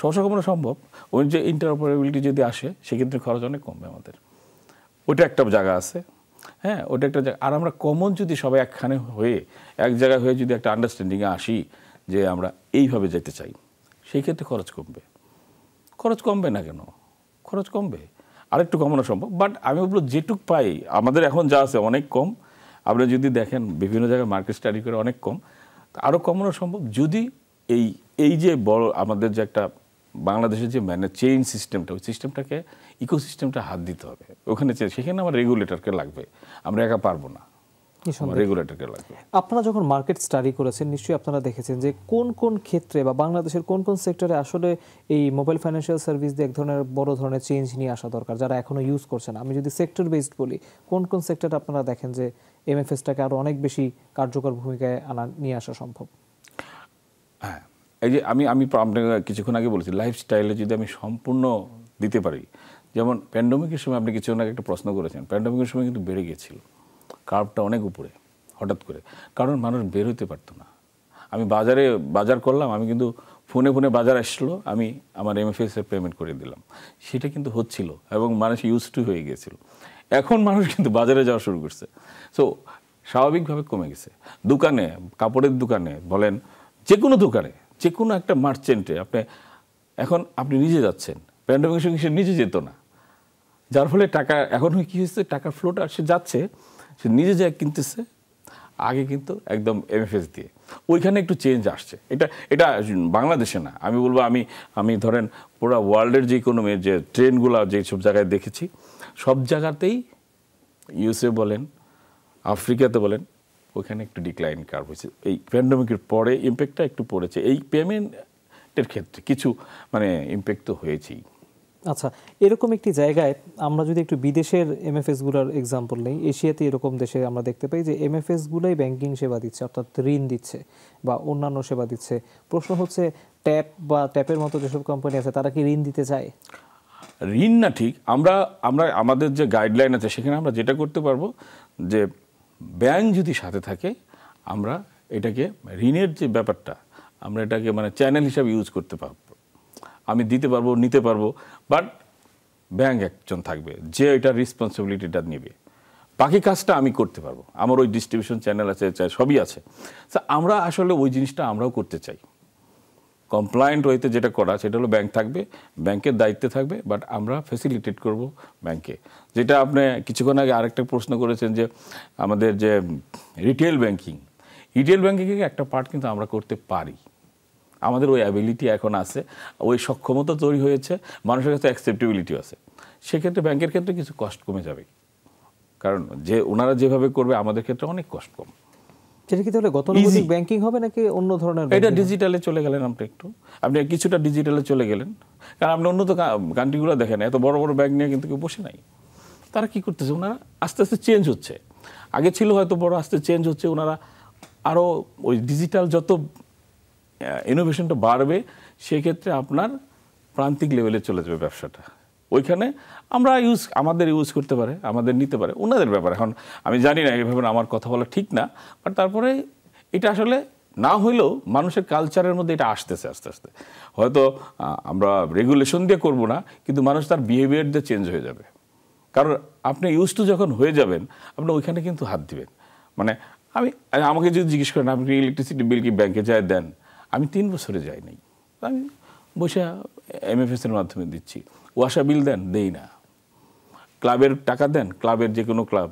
Speaker 2: সহসা কমানো সম্ভব। ওই যে ইন্টারঅপারেবিলিটি যদি আসে সেক্ষেত্রে খরচ অনেক কমবে আমাদের। ওইটা একটা জায়গা আছে, হ্যাঁ, ওটা একটা জায়গা। আর আমরা কমন যদি সবাই একখানে হয়ে এক জায়গায় হয়ে যদি একটা আন্ডারস্ট্যান্ডিংয়ে আসি যে আমরা এইভাবে যেতে চাই, সেই ক্ষেত্রে খরচ কমবে। খরচ কমবে না কেন? খরচ কমবে, আরেকটু কমানো সম্ভব। বাট আমি বলবো যেটুক পাই আমাদের এখন যা আছে অনেক কম। আপনি যদি দেখেন বিভিন্ন জায়গায় মার্কেট স্টাডি করে অনেক কম, আরও কমানো সম্ভব যদি এই যে বড় আমাদের যে একটা বাংলাদেশের যে চেইন সিস্টেমটা, ওই সিস্টেমটাকে ইকোসিস্টেমটা হাত দিতে হবে ওখানে। সেখানে আমার রেগুলেটরকে লাগবে, আমরা একা পারবো না, রেগুলেটরকে লাগবে।
Speaker 1: আপনারা যখন মার্কেট স্টাডি করেছেন নিশ্চয়ই আপনারা দেখেছেন যে কোন কোন ক্ষেত্রে বা বাংলাদেশের কোন কোন সেক্টরে আসলে এই মোবাইল ফাইন্যান্সিয়াল সার্ভিস দিয়ে এক ধরনের বড় ধরনের চেঞ্জ নিয়ে আসা দরকার, যারা এখনো ইউজ করছে না। আমি যদি সেক্টর বেসড বলি, কোন কোন সেক্টরে আপনারা দেখেন যে এমএফএসটাকে আরো অনেক বেশি কার্যকর ভূমিকায় নিয়ে আসা সম্ভব?
Speaker 2: হ্যাঁ, এই যে আমি আপনাকে কিছুক্ষণ আগে বলেছি লাইফস্টাইলে যদি আমি সম্পূর্ণ দিতে পারি, যেমন প্যান্ডেমিকের সময় আপনি কিছুক্ষণ আগে একটা প্রশ্ন করেছেন, প্যান্ডেমিকের সময় কিন্তু বেড়ে গিয়েছিল কার্ভটা অনেক উপরে হঠাৎ করে, কারণ মানুষ বের হতে পারতো না। আমি বাজার করলাম, আমি কিন্তু ফোনে বাজার আসলো, আমি আমার এমএফএসের পেমেন্ট করে দিলাম, সেটা কিন্তু হচ্ছিল এবং মানুষ ইউজ টু হয়ে গিয়েছিল। এখন মানুষ কিন্তু বাজারে যাওয়া শুরু করছে, সো স্বাভাবিকভাবে কমে গেছে। দোকানে, কাপড়ের দোকানে বলেন, যে কোনো দোকানে, যে কোনো একটা মার্চেন্টে আপনি নিজে যাচ্ছেন, প্যান্ডেমিকের সঙ্গে সে নিজে যেত না, যার ফলে টাকা এখন কী হয়েছে, টাকার ফ্লোটা সে যাচ্ছে, সে নিজে যা কিনতেছে, আগে কিন্তু একদম এমএফএস দিয়ে। ওইখানে একটু চেঞ্জ আসছে। এটা বাংলাদেশে না, আমি বলবো আমি ধরেন পুরো ওয়ার্ল্ডের যে ইকোনমির যে ট্রেন্ডগুলো যেসব জায়গায় দেখেছি, সব জায়গাতেই ইউএসএ বলেন, আফ্রিকাতে বলেন, ওখানে একটু ডিক্লাইন কার্ভ হয়েছে। এই প্যান্ডেমিকের পরে ইম্প্যাক্টটা একটু পড়েছে। এই পেমেন্টের ক্ষেত্রে কিছু মানে ইম্প্যাক্ট তো হয়েছেই।
Speaker 1: আচ্ছা, এরকম একটি জায়গায় আমরা যদি একটু বিদেশের এমএফএসগুলোর এক্সাম্পল নেই, এশিয়াতে এরকম দেশে আমরা দেখতে পাই যে এমএফএসগুলোই ব্যাংকিং সেবা দিচ্ছে, অর্থাৎ ঋণ দিচ্ছে বা অন্যান্য সেবা দিচ্ছে। প্রশ্ন হচ্ছে ট্যাপ বা ট্যাপের মতো যেসব কোম্পানি আছে তারা কি ঋণ দিতে চায়?
Speaker 2: ঋণ না ঠিক, আমরা আমাদের যে গাইডলাইন আছে সেখানে আমরা যেটা করতে পারবো যে ব্যাংক যদি সাথে থাকে আমরা এটাকে ঋণের যে ব্যাপারটা আমরা এটাকে মানে চ্যানেল হিসাবে ইউজ করতে পারবো। আমি দিতে পারবো, নিতে পারবো, বাট ব্যাংক একজন থাকবে যে এটার রেসপন্সিবিলিটিটা নেবে। বাকি কাজটা আমি করতে পারবো, আমার ওই ডিস্ট্রিবিউশন চ্যানেল আছে, সবই আছে। আমরা আসলে ওই জিনিসটা আমরাও করতে চাই। কমপ্লায়েন্ট ওয়েতে যেটা করা সেটা হলো ব্যাংক থাকবে, ব্যাংকের দায়িত্বে থাকবে, বাট আমরা ফ্যাসিলিটেট করব ব্যাংকে। যেটা আপনি কিছুক্ষণ আগে আরেকটা প্রশ্ন করেছেন যে আমাদের যে রিটেল ব্যাংকিংয়ের একটা পার্ট কিন্তু আমরা করতে পারি। আমাদের ওই অ্যাবিলিটি এখন আছে, ওই সক্ষমতা তৈরি হয়েছে, মানুষের কাছে অ্যাকসেপ্টেবিলিটিও আছে। সেক্ষেত্রে ব্যাংকের ক্ষেত্রে কিছু কষ্ট কমে যাবে, কারণ যে ওনারা যেভাবে করবে আমাদের ক্ষেত্রে অনেক কষ্ট কম।
Speaker 1: সেটা কি তাহলে গতানুগতিক ব্যাংকিং হবে নাকি অন্য ধরনের?
Speaker 2: এটা ডিজিটালে চলে গেলেন আপনি কিছুটা ডিজিটালে চলে গেলেন। কারণ আপনি উন্নত কান্ট্রিগুলো দেখেন, এত বড় বড় ব্যাংক নিয়ে কিন্তু কেউ বসে নাই। তারা কি করতেছে, ওনারা আস্তে আস্তে চেঞ্জ হচ্ছে। আগে ছিল হয়তো বড়, আস্তে চেঞ্জ হচ্ছে। ওনারা আরও ওই ডিজিটাল যত ইনোভেশনটা বাড়বে সেক্ষেত্রে আপনার প্রান্তিক লেভেলে চলে যাবে ব্যবসাটা। ওইখানে আমরা আমাদের ইউজ করতে পারে, আমাদের নিতে পারে, ওনাদের ব্যাপার। এখন আমি জানি না, এইভাবে আমার কথা বলা ঠিক না, বাট তারপরে এটা আসলে না হইলেও মানুষের কালচারের মধ্যে এটা আসতেছে আস্তে আস্তে। হয়তো আমরা রেগুলেশন দিয়ে করব না, কিন্তু মানুষ তার বিহেভিয়ার দিয়ে চেঞ্জ হয়ে যাবে। কারণ আপনি ইউজ টু যখন হয়ে যাবেন আপনি ওইখানে কিন্তু হাত দিবেন। মানে আমাকে যদি জিজ্ঞেস করেন আপনি ইলেকট্রিসিটি বিল কি ব্যাংকে যায় দেন, আমি 3 বছরে যাই নাই, আমি বসে এমএফএসের মাধ্যমে দিচ্ছি। ওয়াসা বিল দেন, দেই না। ক্লাবের টাকা দেন, ক্লাবের যে কোনো ক্লাব।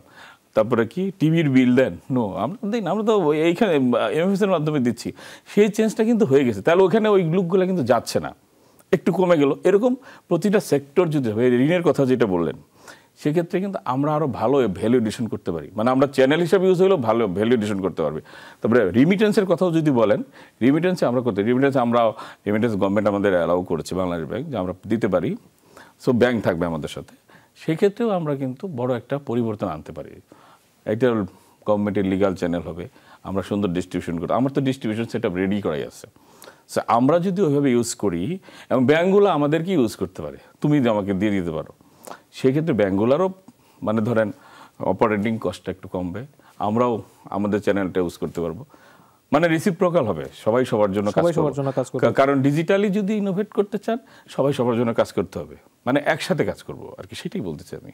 Speaker 2: তারপরে কি টিভির বিল দেন, নো, আমরা দিই না, আমরা তো এইখানে এমএফএসের মাধ্যমে দিচ্ছি। সেই চেঞ্জটা কিন্তু হয়ে গেছে। তাহলে ওখানে ওই লুকগুলো কিন্তু যাচ্ছে না, একটু কমে গেল। এরকম প্রতিটা সেক্টর যদি ঋণের কথা যেটা বললেন, সেক্ষেত্রে কিন্তু আমরা আরও ভালো ভ্যালু এডিশন করতে পারি। মানে আমরা চ্যানেল হিসাবে ইউজ হলেও ভালো ভ্যালু এডিশন করতে পারবে। তারপরে রিমিটেন্সের কথাও যদি বলেন, রিমিটেন্সে আমরা করতে রিমিটেন্স গভর্নমেন্ট আমাদের অ্যালাউ করেছে, বাংলাদেশ ব্যাংক, যে আমরা দিতে পারি। সো ব্যাংক থাকবে আমাদের সাথে, সেক্ষেত্রেও আমরা কিন্তু বড় একটা পরিবর্তন আনতে পারি। এটা গভর্নমেন্টের লিগাল চ্যানেল হবে, আমরা সুন্দর ডিস্ট্রিবিউশন করি। আমার তো ডিস্ট্রিবিউশন সেট আপ রেডি করাই আছে। সো আমরা যদি ওইভাবে ইউজ করি এবং ব্যাঙ্কগুলো আমাদেরকে ইউজ করতে পারে, তুমি আমাকে দিয়ে দিতে পারো, সেক্ষেত্রে ব্যাঙ্কগুলোরও মানে ধরেন অপারেটিং কস্টটা একটু কমবে, আমরাও আমাদের চ্যানেলটা ইউজ করতে পারবো। মানে রিসিপ্রোকাল হবে, সবাই সবার জন্য কাজ করবে। কারণ ডিজিটালি যদি ইনোভেট করতে চান সবাই সবার জন্য কাজ করতে হবে, মানে একসাথে কাজ করবো আর কি, সেটাই বলতে চাই আমি।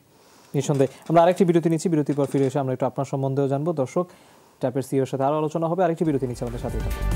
Speaker 1: নিঃসন্দেহে আমরা আরেকটি বিরতি নিচ্ছি, বিরতির পর ফিরে এসে আমরা একটু আপনার সম্বন্ধেও জানবো। দর্শক, ট্যাপের সিইওর সাথে আরও আলোচনা হবে। আরেকটি বিরতি নিচ্ছি, আমাদের সাথে থাকুন।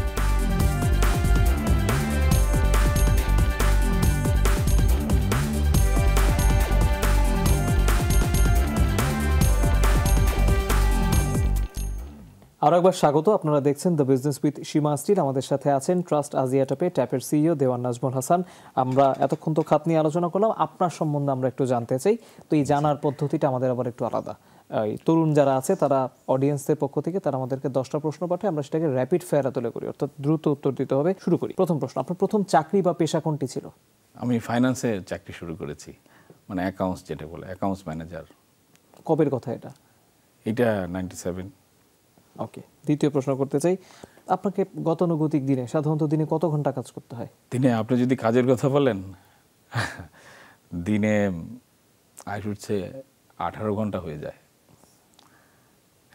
Speaker 1: আরও একবার স্বাগত। আপনারা দেখছেন the business with Seema steel. আমাদের সাথে আছেন ট্রাস্ট আজিয়া ট্যাপের সিইও দেওয়ান নাজমুল হাসান। আমরা এতক্ষণ তো খাত নিয়ে আলোচনা করলাম, আপনার সম্বন্ধে আমরা একটু জানতে চাই। তো এই জানার পদ্ধতিটা আমাদের আবার একটু আলাদা। তরুণ যারা আছে তারা অডিয়েন্সদের পক্ষ থেকে তারা আমাদেরকে 10টা প্রশ্ন পাঠায়, আমরা সেটাকে র্যাপিড ফায়ার তুলে করি, অর্থাৎ দ্রুত উত্তর দিতে হবে। শুরু করি। প্রথম প্রশ্ন, আপনার প্রথম চাকরি বা পেশা কোনটি ছিল?
Speaker 2: আমি ফাইন্যান্সে চাকরি শুরু করেছি, মানে অ্যাকাউন্টস, যেটা বলে অ্যাকাউন্টস ম্যানেজার।
Speaker 1: কবের কথা এটা?
Speaker 2: এটা 97।
Speaker 1: ওকে। দ্বিতীয় প্রশ্ন করতে চাই, আপনাকে গতানুগতিক দিনে সাধারণত দিনে কত ঘন্টা কাজ করতে হয়?
Speaker 2: দিনে আপনি যদি কাজের কথা বলেন, দিনে আই শুড সে 18 ঘন্টা হয়ে যায়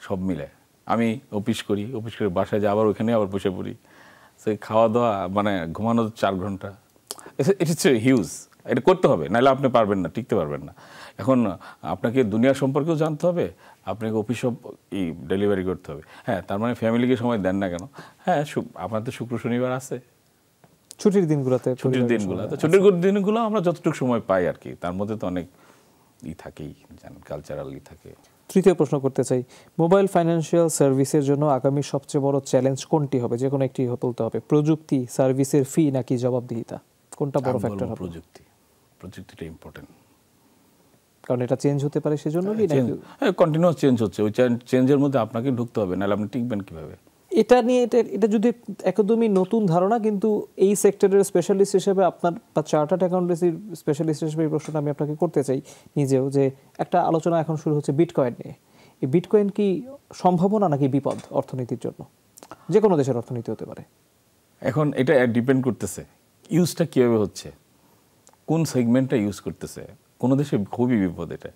Speaker 2: সব মিলে। আমি অফিস করি বাসায় যাই, আবার ওখানে আবার বসে পড়ি, সে খাওয়া দাওয়া, মানে ঘুমানো 4 ঘন্টা। It's huge. এটা করতে হবে, নাহলে আপনি পারবেন না, টিকতে পারবেন না। এখন আপনাকে দুনিয়ার সম্পর্কেও জানতে হবে, আপনাকে অফিস ডেলিভারি করতে হবে। হ্যাঁ, তার মানে ফ্যামিলিকে সময় দেন না কেন? হ্যাঁ, আপনাদের শুক্র শনিবার আছে,
Speaker 1: ছুটির দিনগুলো
Speaker 2: আমরা যতটুকু সময় পাই আর কি, তার মধ্যে তো অনেক থাকেই, জানেন, কালচারাল থাকে।
Speaker 1: তৃতীয় প্রশ্ন করতে চাই, মোবাইল ফাইন্যান্সিয়াল সার্ভিসের জন্য আগামী সবচেয়ে বড় চ্যালেঞ্জ কোনটি হবে? যে কোনো একটি বলতে হবে। প্রযুক্তি, সার্ভিসের ফি নাকি জবাবদিহিতা, কোনটা বড় ফ্যাক্টর হবে?
Speaker 2: প্রযুক্তিটা ইম্পর্টেন্ট।
Speaker 1: কারণ এটা চেঞ্জ হতে পারে সেজন্য কি নাকি
Speaker 2: হ্যাঁ, কন্টিনিউয়াস চেঞ্জ হচ্ছে, ওই চেঞ্জের মধ্যে আপনাকে ঢুকতে হবে, নাহলে আপনি টিকবেন কিভাবে?
Speaker 1: এটা নিয়ে এটা যদি একদমই নতুন ধারণা, কিন্তু এই সেক্টরের স্পেশালিস্ট হিসেবে আপনার বা চার্টার্ড অ্যাকাউন্টেন্সির স্পেশালিস্ট হিসেবে এই প্রশ্নটা আমি আপনাকে করতে চাই নিজেও, যে একটা আলোচনা এখন শুরু হচ্ছে বিটকয়েন নিয়ে। এই বিটকয়েন কি সম্ভাবনা নাকি বিপদ অর্থনীতির জন্য? যে কোনো দেশের অর্থনীতি হতে পারে।
Speaker 2: এখন এটা ডিপেন্ড করতেছে ইউজটা কীভাবে হচ্ছে, কোন সেগমেন্টটা ইউজ করতেছে। কোনো দেশে খুবই বিপদ এটা,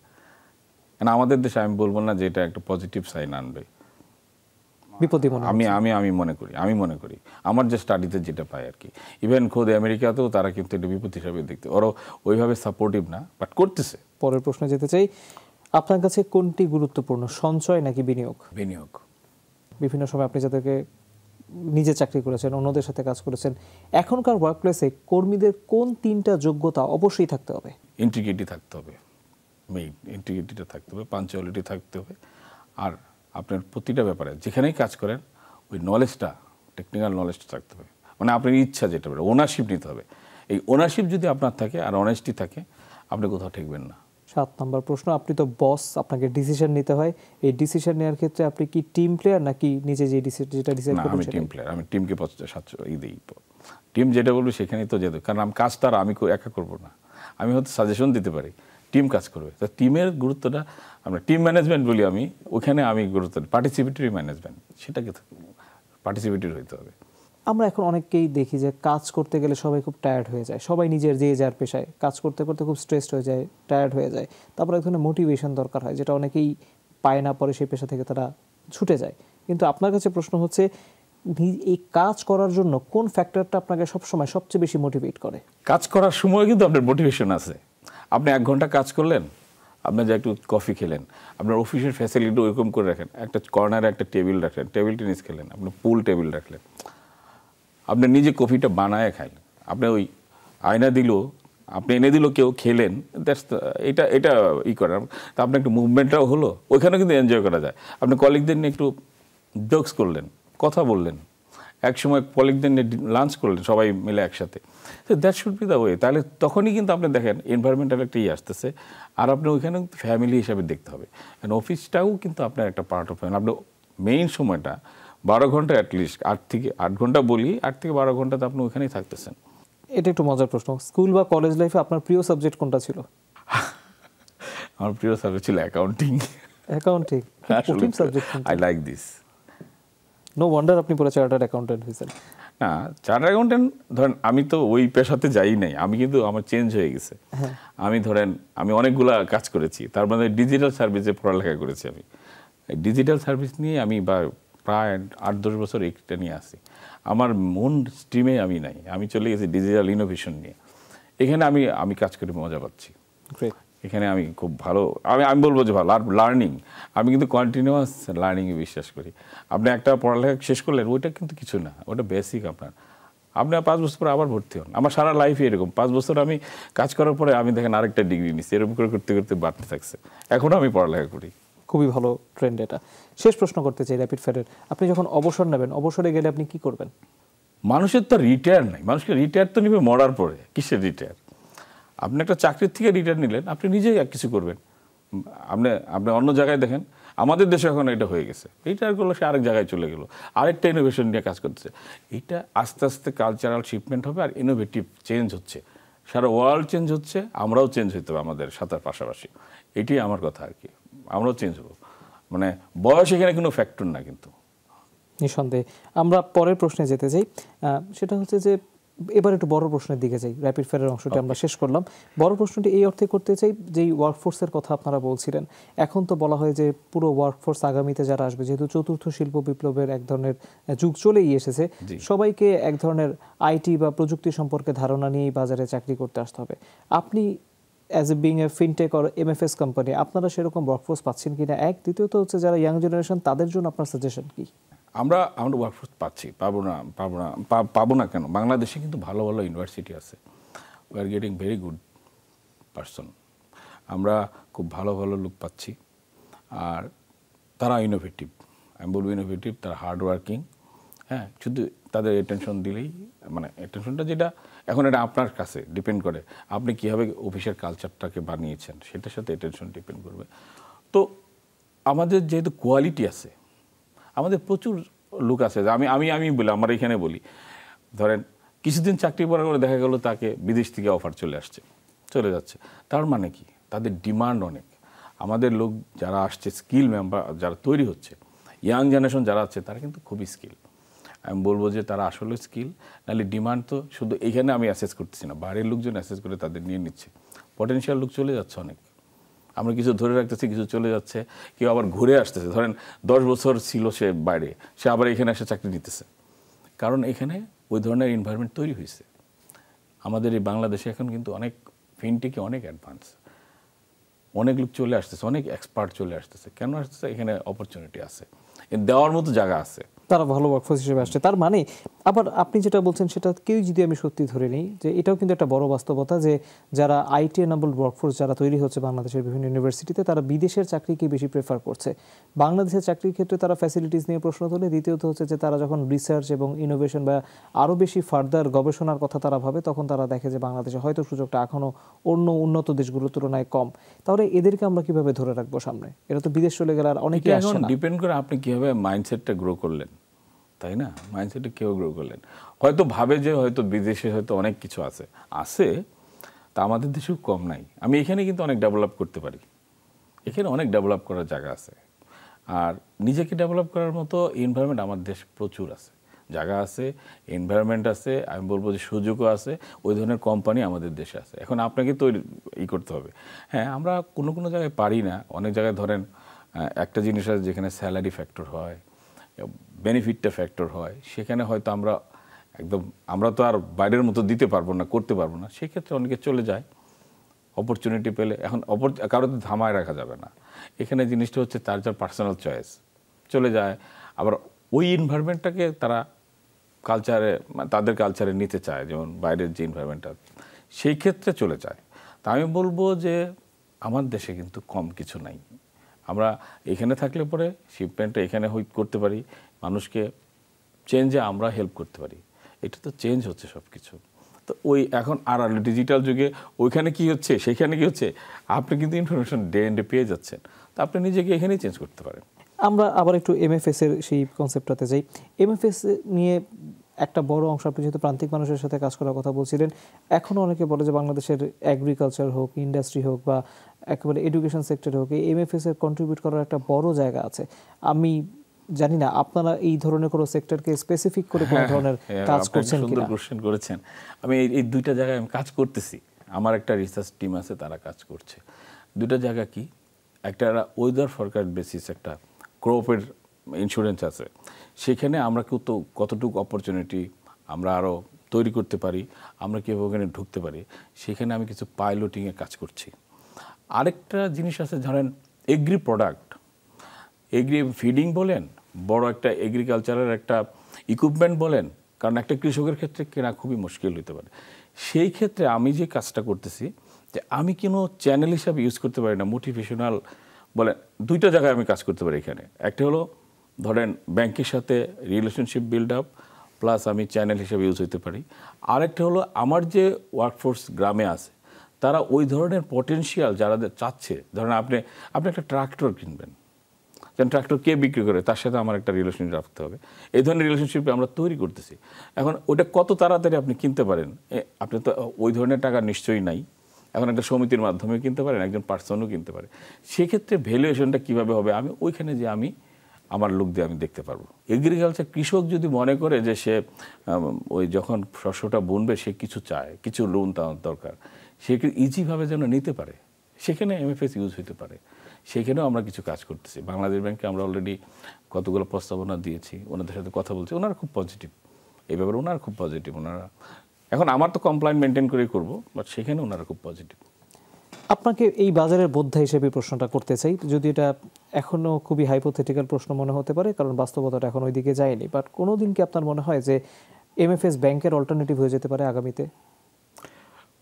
Speaker 2: কারণ আমাদের দেশে আমি বলবো না যে এটা একটা পজিটিভ সাইন আনবে,
Speaker 1: বিপদই মনে
Speaker 2: আমি মনে করি আমার যে স্টাডিতে যেটা পাই আর কি। ইভেন খোদ আমেরিকাতেও তারা কিন্তু এটা বিপদ হিসাবে দেখতে, ওরা ওইভাবে সাপোর্টিভ না, বাট করতেছে।
Speaker 1: পরের প্রশ্নে যেতে চাই, আপনার কাছে কোনটি গুরুত্বপূর্ণ, সঞ্চয় নাকি বিনিয়োগ?
Speaker 2: বিনিয়োগ।
Speaker 1: বিভিন্ন সময় আপনি যাদেরকে নিজে চাকরি করেছেন, অন্যদের সাথে কাজ করেছেন, এখনকার ওয়ার্কপ্লেসে কর্মীদের কোন 3টা যোগ্যতা অবশ্যই থাকতে হবে?
Speaker 2: ইন্টিগ্রিটি থাকতে হবে, মেইন ইন্টিগ্রিটিটা থাকতে হবে, পাঞ্চুয়ালিটি থাকতে হবে, আর আপনার প্রতিটা ব্যাপারে যেখানেই কাজ করেন ওই নলেজটা, টেকনিক্যাল নলেজটা থাকতে হবে, মানে আপনার ইচ্ছা যেটা বলে ওনারশিপ নিতে হবে। এই ওনারশিপ যদি আপনার থাকে আর অনেস্টি থাকে, আপনি কোথাও ঠেকবেন না।
Speaker 1: 7 নম্বর প্রশ্ন, আপনি তো বস, আপনাকে ডিসিশন নিতে হয়। এই ডিসিশন নেওয়ার ক্ষেত্রে আপনি কি টিম প্লেয়ার নাকি নিজে যেটা ডিসাইড করেন?
Speaker 2: আমি টিম প্লেয়ার, আমি টিমকে দিই। টিম যেটা বলবে সেখানেই তো যেতে, কারণ আমি কাজটা আর আমি একা করবো না, আমি হয়তো সাজেশন দিতে পারি, টিম কাজ করবে। তা টিমের গুরুত্বটা আমরা টিম ম্যানেজমেন্ট বলি, আমি ওখানে আমি গুরুত্ব পার্টিসিপেটরি ম্যানেজমেন্ট, সেটাকে পার্টিসিপেটরি হইতে হবে।
Speaker 1: আমরা এখন অনেককেই দেখি যে কাজ করতে গেলে সবাই খুব টায়ার্ড হয়ে যায়, সবাই নিজের যে যার পেশায় কাজ করতে করতে খুব স্ট্রেসড হয়ে যায়, টায়ার্ড হয়ে যায়। তারপর এক ধরনের মোটিভেশন দরকার হয়, যেটা অনেকেই পায় না, পরে সেই পেশা থেকে তারা ছুটে যায়। কিন্তু আপনার কাছে প্রশ্ন হচ্ছে, এই কাজ করার জন্য কোন ফ্যাক্টরটা আপনাকে সবসময় সবচেয়ে বেশি মোটিভেট করে?
Speaker 2: কাজ করার সময় কিন্তু আপনার মোটিভেশন আছে। আপনি 1 ঘন্টা কাজ করলেন, আপনি যে একটু কফি খেলেন, আপনার অফিসের ফ্যাসিলিটি ওইরকম করে রাখেন, একটা কর্নারে একটা টেবিল রাখলেন, টেবিল টেনিস খেলেন, আপনি পুল টেবিল রাখলেন, আপনি নিজে কফিটা বানায় খাইলেন, আপনি ওই আয়না দিল, আপনি এনে দিল, কেউ খেলেন, এটা এটা করেন, তা আপনার একটু মুভমেন্টটাও হলো, ওইখানে কিন্তু এনজয় করা যায়। আপনি কলিগদের নিয়ে একটু জোকস করলেন, কথা বললেন, একসময় কলিগদের নিয়ে লাঞ্চ করলেন সবাই মিলে একসাথে, তো that should be the way. তাহলে তখনই কিন্তু আপনি দেখেন এনভায়রনমেন্টাল একটা আসতেছে, আর আপনি ওইখানে ফ্যামিলি হিসাবে দেখতে হবে। কারণ অফিসটাও কিন্তু আপনার একটা পার্ট অফ ফ্যামিলি। আপনি মেইন সময়টা 12 ঘন্টা অ্যাটলিস্ট, 8 ঘন্টা বলি, 8 থেকে 12 ঘন্টাতে আপনি ওইখানেই থাকতেছেন।
Speaker 1: এটা একটু মজার প্রশ্ন, স্কুল বা কলেজ লাইফে আপনার প্রিয় সাবজেক্ট কোনটা ছিল?
Speaker 2: আমার প্রিয় সাবজেক্ট ছিল অ্যাকাউন্টিং।
Speaker 1: অ্যাকাউন্টিং? কঠিন subject.
Speaker 2: I like this.
Speaker 1: No wonder আপনি পুরো চার্টার্ড অ্যাকাউন্টেন্ট হয়েছেন।
Speaker 2: না, চার্টার্ড অ্যাকাউন্টেন্ট ধরেন আমি তো ওই পেশাতে যাই নাই, আমি কিন্তু আমার চেঞ্জ হয়ে গেছে। আমি ধরেন আমি অনেকগুলা কাজ করেছি, তার মধ্যে ডিজিটাল সার্ভিসে পড়ালেখা করেছি। আমি ডিজিটাল সার্ভিস নিয়ে আমি প্রায় 8-10 বছর এটা নিয়ে আসি। আমার মন স্ট্রিমে আমি নাই, আমি চলে গেছি ডিজিটাল ইনোভেশন নিয়ে। এখানে আমি কাজ করে মজা পাচ্ছি। এখানে আমি খুব ভালো, আমি বলবো যে ভালো। আর লার্নিং, আমি কিন্তু কন্টিনিউয়াস লার্নিংয়ে বিশ্বাস করি। আপনি একটা পড়ালেখা শেষ করলেন, ওইটা কিন্তু কিছু না, ওটা বেসিক। আপনি 5 বছর পরে আবার ভর্তি হন। আমার সারা লাইফে এরকম 5 বছর আমি কাজ করার পরে আমি দেখেন আরেকটা ডিগ্রি নিচ্ছি, এরকম করে করতে করতে বাড়তে থাকছে। এখনও আমি পড়ালেখা করি।
Speaker 1: খুবই ভালো ট্রেন্ড এটা। শেষ প্রশ্ন করতে চাই র্যাপিড ফায়ারের, আপনি যখন অবসর নেবেন, অবসরে গেলে আপনি কি করবেন?
Speaker 2: মানুষের তো রিটায়ার নাই, মানুষকে রিটায়ার তো নিবে মরার পরে। কিসের রিটায়ার? আপনি একটা চাকরির থেকে রিটায়ার নিলেন, আপনি নিজেই কিছু করবেন। আপনি অন্য জায়গায় দেখেন, আমাদের দেশে এখন এটা হয়ে গেছে, রিটায়ার করলো সে আরেক জায়গায় চলে গেল, আরেকটা ইনোভেশন নিয়ে কাজ করতেছে। এটা আস্তে আস্তে কালচারাল শিপমেন্ট হবে, আর ইনোভেটিভ চেঞ্জ হচ্ছে, সারা ওয়ার্ল্ড চেঞ্জ হচ্ছে, আমরাও চেঞ্জ হইতে হবে আমাদের সাথে পাশাপাশি। এটাই আমার কথা আর কি, আমরাও চেঞ্জ হবো। মানে বয়স এখানে কোনো ফ্যাক্টর না কিন্তু।
Speaker 1: নিঃসন্দেহে। আমরা পরের প্রশ্নে যেতে চাই, সেটা হচ্ছে যে এবার একটু বড় প্রশ্নের দিকে যাই। র্যাপিড ফায়ারের অংশটি আমরা শেষ করলাম, বড় প্রশ্নটি এই অর্থে করতে চাই, যেই ওয়ার্কফোর্সের কথা আপনারা বলছিলেন, এখন তো বলা হয় যে পুরো ওয়ার্কফোর্স আগামীতে যারা আসবে, যেহেতু চতুর্থ শিল্প বিপ্লবের এক ধরনের যুগ চলেই এসেছে, সবাইকে এক ধরনের আইটি বা প্রযুক্তি সম্পর্কে ধারণা নিয়েই বাজারে চাকরি করতে আসতে হবে। আপনি as a being a fintech or MFS company, আপনারা সেরকম ওয়ার্কফোর্স পাচ্ছেন কিনা? এক, দ্বিতীয়ত হচ্ছে যারা ইয়াং জেনারেশন, তাদের জন্য আপনার সাজেশন কি?
Speaker 2: আমরা ওয়ার্কফোর্স পাচ্ছি, পাবো না কেন? বাংলাদেশে কিন্তু ভালো ভালো ইউনিভার্সিটি আছে, we are getting very good person. আমরা খুব ভালো ভালো লোক পাচ্ছি, আর তারা ইনোভেটিভ। আমি বলবো ইনোভেটিভ, তারা হার্ড ওয়ার্কিং। হ্যাঁ, শুধু তাদের অ্যাটেনশন দিলেই, মানে অ্যাটেনশনটা যেটা এখন এটা আপনার কাছে ডিপেন্ড করে, আপনি কীভাবে অফিসের কালচারটাকে বানিয়েছেন সেটার সাথে অ্যাটেনশন ডিপেন্ড করবে। তো আমাদের যেহেতু কোয়ালিটি আছে, আমাদের প্রচুর লোক আছে, আমি আমি আমি বলি, আমার এখানে বলি, ধরেন কিছুদিন চাকরি করার পরে দেখা গেল তাকে বিদেশ থেকে অফার চলে যাচ্ছে। তার মানে কি, তাদের ডিমান্ড অনেক। আমাদের লোক যারা আসছে, স্কিল মেম্বার যারা তৈরি হচ্ছে, ইয়াং জেনারেশন যারা আছে, তারা কিন্তু খুবই স্কিল। আমি বলবো যে তারা আসলে স্কিল, নাহলে ডিমান্ড তো শুধু এইখানে আমি অ্যাসেস করতেছি না, বাইরের লোকজন অ্যাসেস করে তাদের নিয়ে নিচ্ছে। পটেনশিয়াল লোক চলে যাচ্ছে অনেক, আমরা কিছু ধরে রাখতেছি, কিছু চলে যাচ্ছে, কেউ আবার ঘুরে আসতেছে। ধরেন 10 বছর ছিল সে বাইরে, সে আবার এখানে এসে চাকরি নিতেছে, কারণ এখানে ওই ধরনের এনভায়রনমেন্ট তৈরি হয়েছে। আমাদের এই বাংলাদেশে এখন কিন্তু অনেক ফিনটেকে অনেক অ্যাডভান্স, অনেক লোক চলে আসতেছে, অনেক এক্সপার্ট চলে আসতেছে। কেন আসতেছে? এখানে অপরচুনিটি আছে, দেওয়ার মতো জায়গা আছে,
Speaker 1: তারা ভালো ওয়ার্কফোর্স হিসেবে আসছে। তার মানে আবার আপনি যেটা বলছেন সেটা কেউ যদি আমি সত্যি ধরে নিই, যে এটাও কিন্তু একটা বড় বাস্তবতা যে যারা আইটি এনাবলড ওয়ার্কফোর্স যারা তৈরি হচ্ছে বাংলাদেশের বিভিন্ন ইউনিভার্সিটিতে, তারা বিদেশের চাকরিকে বেশি প্রেফার করছে। বাংলাদেশের চাকরির ক্ষেত্রে তারা ফ্যাসিলিটিস নিয়ে প্রশ্ন তোলে। দ্বিতীয়ত হচ্ছে যে তারা যখন রিসার্চ এবং ইনোভেশন বা আরও বেশি ফার্দার গবেষণার কথা তারা ভাবে, তখন তারা দেখে যে বাংলাদেশে হয়তো সুযোগটা এখনও অন্য উন্নত দেশগুলোর তুলনায় কম। তাহলে এদেরকে আমরা কিভাবে ধরে রাখবো সামনে? এরা তো বিদেশ চলে গেলে আর অনেকে আসছে না।
Speaker 2: ডিপেন্ড করে আপনি কিভাবে মাইন্ডসেটটা গ্রো করলেন, তাই না? মাইন্ডসেটটা কেউ গ্রো করলেন, হয়তো ভাবে যে হয়তো বিদেশে হয়তো অনেক কিছু আছে, তা আমাদের দেশেও কম নাই। আমি এখানে কিন্তু অনেক ডেভেলপ করতে পারি, এখানে অনেক ডেভেলপ করার জায়গা আছে। আর নিজেকে ডেভেলপ করার মতো এনভায়রনমেন্ট আমার দেশ প্রচুর আছে, জায়গা আছে, এনভায়রনমেন্ট আছে, আমি বলবো যে সুযোগও আছে, ওই ধরনের কোম্পানি আমাদের দেশে আছে। এখন আপনাকে তো করতে হবে। হ্যাঁ, আমরা কোনো জায়গায় পারি না, অনেক জায়গায় ধরেন একটা জিনিস আছে যেখানে স্যালারি ফ্যাক্টর হয়, বেনিফিটটা ফ্যাক্টর হয়, সেখানে হয়তো আমরা তো আর বাইরের মতো দিতে পারবো না, করতে পারবো না, সেক্ষেত্রে অনেকে চলে যায় অপরচুনিটি পেলে। এখন কারোতে ধামায় রাখা যাবে না, এখানে জিনিসটা হচ্ছে তার পার্সোনাল চয়েস, চলে যায়। আবার ওই এনভায়রনমেন্টটাকে তারা তাদের কালচারে নিতে চায়, যেমন বাইরের যে এনভায়রনমেন্টটা, সেই ক্ষেত্রে চলে যায়। তা আমি বলবো যে আমার দেশে কিন্তু কম কিছু নাই। আমরা এখানে থাকলে পরে শিপমেন্টটা এখানে করতে পারি, মানুষকে চেঞ্জে আমরা হেল্প করতে পারি। এটা তো চেঞ্জ হচ্ছে সব কিছু। তো এখন আর ডিজিটাল যুগে ওইখানে কি হচ্ছে, সেখানে কি হচ্ছে, আপনি কিন্তু ইনফরমেশন ডে এন্ড ডে পেয়ে যাচ্ছেন, তো আপনি নিজেকে এখানেই চেঞ্জ করতে পারেন।
Speaker 1: আমরা আবার একটু এমএফএস এর সেই কনসেপ্টটাতে যাই। এমএফএস নিয়ে একটা বড় অংশ, আপনি যেহেতু প্রান্তিক মানুষের সাথে কাজ করার কথা বলছিলেন, এখনও অনেকে বলে যে বাংলাদেশের এগ্রিকালচার হোক, ইন্ডাস্ট্রি হোক বা একেবারে এডুকেশন সেক্টর হোক, এই এমএফএস এর কন্ট্রিবিউট করার একটা বড় জায়গা আছে। আমি জানি না আপনারা এই ধরনের কোনো সেক্টরকে স্পেসিফিক করে কোনো ধরনের কাজ করছেন কিনা।
Speaker 2: সুন্দর কোশ্চেন করেছেন। আমি এই দুইটা জায়গায় আমি কাজ করতেছি, আমার একটা রিসার্চ টিম আছে, তারা কাজ করছে। দুইটা জায়গা কি, একটা ওয়েদার ফরকাস্ট বেসিস, একটা ক্রপের ইন্স্যুরেন্স আছে, সেখানে আমরা কতটুকু অপরচুনিটি আমরা আরও তৈরি করতে পারি, আমরা কীভাবে ওখানে ঢুকতে পারি, সেখানে আমি কিছু পাইলটিংয়ে কাজ করছি। আরেকটা জিনিস আছে, ধরেন এগ্রি প্রোডাক্ট, এগ্রি ফিডিং বলেন, বড় একটা এগ্রিকালচারের একটা ইকুইপমেন্ট বলেন, কারণ একটা কৃষকের ক্ষেত্রে কেনা খুবই মুশকিল হতে পারে। সেই ক্ষেত্রে আমি যে কাজটা করতেছি, যে আমি কোনো চ্যানেল হিসাবে ইউজ করতে পারি না, মোটিভেশনাল বলেন, দুইটা জায়গায় আমি কাজ করতে পারি এখানে। একটা হলো ধরেন ব্যাংকের সাথে রিলেশনশিপ বিল্ড আপ, প্লাস আমি চ্যানেল হিসাবে ইউজ হতে পারি। আরেকটা হলো আমার যে ওয়ার্কফোর্স গ্রামে আছে, তারা ওই ধরনের পটেনশিয়াল যারা চাচ্ছে, ধরেন আপনি একটা ট্রাক্টর কিনবেন, যেন ট্রাক্টর কে বিক্রি করে তার সাথে আমার একটা রিলেশনশিপ রাখতে হবে। এই ধরনের রিলেশনশিপ আমরা তৈরি করতেছি। এখন ওটা কত তাড়াতাড়ি আপনি কিনতে পারেন, আপনি তো ওই ধরনের টাকা নিশ্চয়ই নাই। এখন একটা সমিতির মাধ্যমে কিনতে পারেন, একজন পার্সনও কিনতে পারে। সেক্ষেত্রে ভ্যালুয়েশনটা কীভাবে হবে, আমি ওইখানে যে আমার লোক দিয়ে আমি দেখতে পারবো। এগ্রিকালচার কৃষক যদি মনে করে যে সে ওই যখন শস্যটা বুনবে সে কিছু চায়, কিছু লোন তার দরকার, সে ইজিভাবে যেন নিতে পারে, সেখানে এমএফএস ইউজ হতে পারে। সেখানেও আমরা কিছু কাজ করতেছি। বাংলাদেশ ব্যাংকে আমরা অলরেডি কতগুলো প্রস্তাবনা দিয়েছি, ওনাদের সাথে কথা বলছি, ওনারা খুব পজিটিভ এই ব্যাপারে, ওনারা খুব পজিটিভ। ওনারা এখন আমার তো কমপ্লায়েন্ট মেনটেন করেই করবো, বাট সেখানে ওনারা খুব পজিটিভ।
Speaker 1: আপনাকে এই বাজারের বোদ্ধা হিসেবে প্রশ্নটা করতে চাই, যদি এটা এখনও খুবই হাইপোথেটিক্যাল প্রশ্ন মনে হতে পারে, কারণ বাস্তবতাটা এখন ওই দিকে যায়নি, বাট কোনো দিন কি আপনার মনে হয় যে এমএফএস ব্যাংকের অল্টারনেটিভ হয়ে যেতে পারে আগামীতে?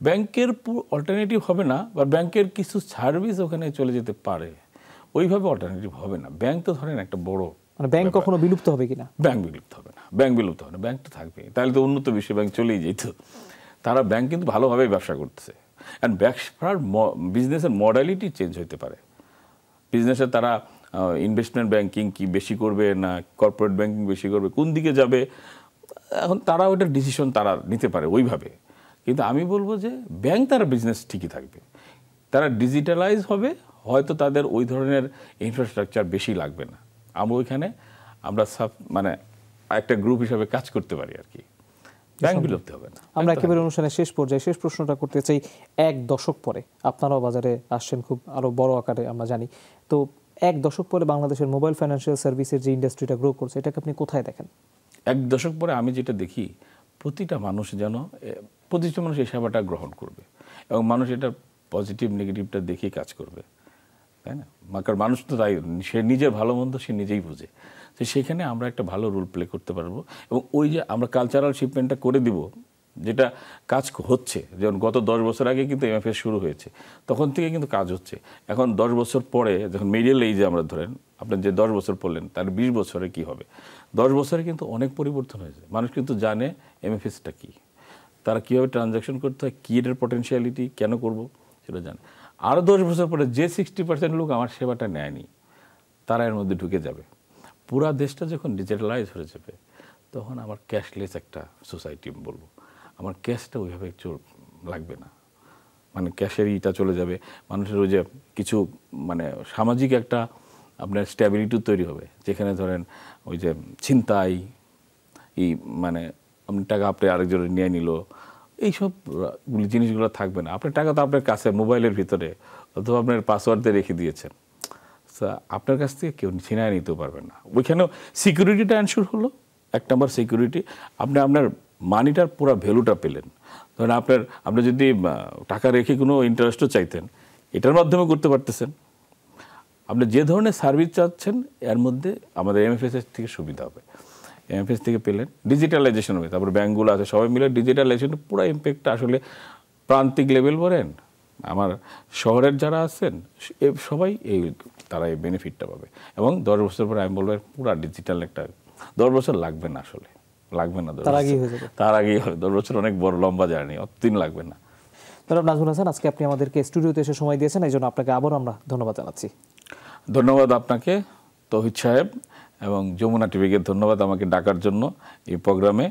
Speaker 2: ব্যাংকের অল্টারনেটিভ হবে না, বা ব্যাংকের কিছু সার্ভিস ওখানে চলে যেতে পারে, ওইভাবে অল্টারনেটিভ হবে না। ব্যাংক তো ধরেন একটা বড়
Speaker 1: মানে ব্যাংক কখনো বিলুপ্ত হবে কিনা?
Speaker 2: ব্যাংক বিলুপ্ত হবে না, ব্যাংক বিলুপ্ত হবে না, ব্যাংক তো থাকবে। তাহলে তো উন্নত বিশ্ব ব্যাংক চলেই যেত। তারা ব্যাংক কিন্তু ভালোভাবেই ব্যবসা করতেছে। অ্যান্ড ব্যবসার বিজনেসের মডালিটি চেঞ্জ হতে পারে। বিজনেসে তারা ইনভেস্টমেন্ট ব্যাংকিং কি বেশি করবে না কর্পোরেট ব্যাংকিং বেশি করবে, কোন দিকে যাবে, এখন তারা ওইটার ডিসিশন তারা নিতে পারে ওইভাবে। কিন্তু আমি বলবো যে ব্যাংক তারা বিজনেস ঠিকই থাকবে, তারা ডিজিটালাইজ হবে, হয়তো তাদের ওই ধরনের ইনফ্রাস্ট্রাকচার বেশি লাগবে না। আমরা মানে একটা গ্রুপ হিসাবে কাজ করতে পারি আর কি, ব্যাংক বিলুপ্ত হবে না।
Speaker 1: আমরা একেবারে অনুষ্ঠানের শেষ পর্যায়ে শেষ প্রশ্নটা করতে চাই। 1 দশক পরে আপনারাও বাজারে আসছেন খুব আরো বড় আকারে আমরা জানি, তো 1 দশক পরে বাংলাদেশের মোবাইল ফাইন্যান্সিয়াল সার্ভিসের যে ইন্ডাস্ট্রিটা গ্রো করছে এটাকে আপনি কোথায় দেখেন?
Speaker 2: 1 দশক পরে আমি যেটা দেখি, প্রতিটা মানুষ এই সেবাটা গ্রহণ করবে এবং মানুষ এটা পজিটিভ নেগেটিভটা দেখেই কাজ করবে, তাই না? কারণ মানুষ তো তাই, সে নিজের ভালো মন্দ সে নিজেই বোঝে। তো সেখানে আমরা একটা ভালো রোল প্লে করতে পারবো এবং ওই যে আমরা কালচারাল শিপমেন্টটা করে দিব, যেটা কাজ হচ্ছে। যেমন গত 10 বছর আগে কিন্তু এমএফএস শুরু হয়েছে, তখন থেকে কিন্তু কাজ হচ্ছে। এখন 10 বছর পরে যখন মিডিয়াল এইজে আমরা ধরেন, আপনার যে 10 বছর পড়লেন তার 20 বছরে কি হবে, 10 বছরে কিন্তু অনেক পরিবর্তন হয়েছে। মানুষ কিন্তু জানে এমএফএসটা কি, তারা কীভাবে ট্রানজ্যাকশন করতে হয়, কী এটার পটেনশিয়ালিটি, কেন করব সেটা জানে। আরও 10 বছর পরে যে 60% লোক আমার সেবাটা নেয়নি, তারা এর মধ্যে ঢুকে যাবে। পুরা দেশটা যখন ডিজিটালাইজ হয়ে যাবে, তখন আমার ক্যাশলেস একটা সোসাইটি বলবো, আমার ক্যাশটা ওইভাবে লাগবে না, মানে ক্যাশের ইটা চলে যাবে। মানুষের ওই যে কিছু মানে সামাজিক একটা আপনার স্ট্যাবিলিটি তৈরি হবে, যেখানে ধরেন ওই যে ছিনতাই, মানে আপনি টাকা আপনি আরেকজনের নিয়ে নিল, এইসব জিনিসগুলো থাকবে না। আপনার টাকা তো আপনার কাছে মোবাইলের ভিতরে, অথবা আপনার পাসওয়ার্ড দিয়ে রেখে দিয়েছেন, আপনার কাছ থেকে কেউ ছিনায় নিতেও পারবে না। ওইখানেও সিকিউরিটিটা এনশিওর হলো, 1 নম্বর সিকিউরিটি। আপনি আপনার মানিটার পুরো ভ্যালুটা পেলেন। ধরেন আপনি যদি টাকা রেখে কোনো ইন্টারেস্টও চাইতেন, এটার মাধ্যমে করতে পারতেছেন। আপনি যে ধরনের সার্ভিস চাচ্ছেন এর মধ্যে আমাদের এমএফএস থেকে সুবিধা হবে, এমএফএস থেকে পেলেন। ডিজিটালাইজেশন হবে, তারপর ব্যাঙ্কগুলো আছে সবাই মিলে ডিজিটালাইজেশন পুরো ইম্প্যাক্টটা আসলে প্রান্তিক লেভেল বলেন, আমার শহরের যারা আছেন সবাই তারা এই বেনিফিটটা পাবে। এবং 10 বছর পরে আমি বলবো পুরো ডিজিটাল একটা, 10 বছর লাগবে না, আসলে লাগবে না, তার আগেই হবে। 10 বছর অনেক বড় লম্বা জার্নি, অতদিন লাগবে না।
Speaker 1: জনাব নাজমুল হাসান, আজকে আপনি আমাদেরকে স্টুডিওতে এসে সময় দিয়েছেন, এই জন্য আপনাকে আবার আমরা ধন্যবাদ জানাচ্ছি।
Speaker 2: ধন্যবাদ আপনাকে তৌহিদ সাহেব, এবং যমুনা টিভিকে ধন্যবাদ আমাকে ডাকার জন্য এই প্রোগ্রামে।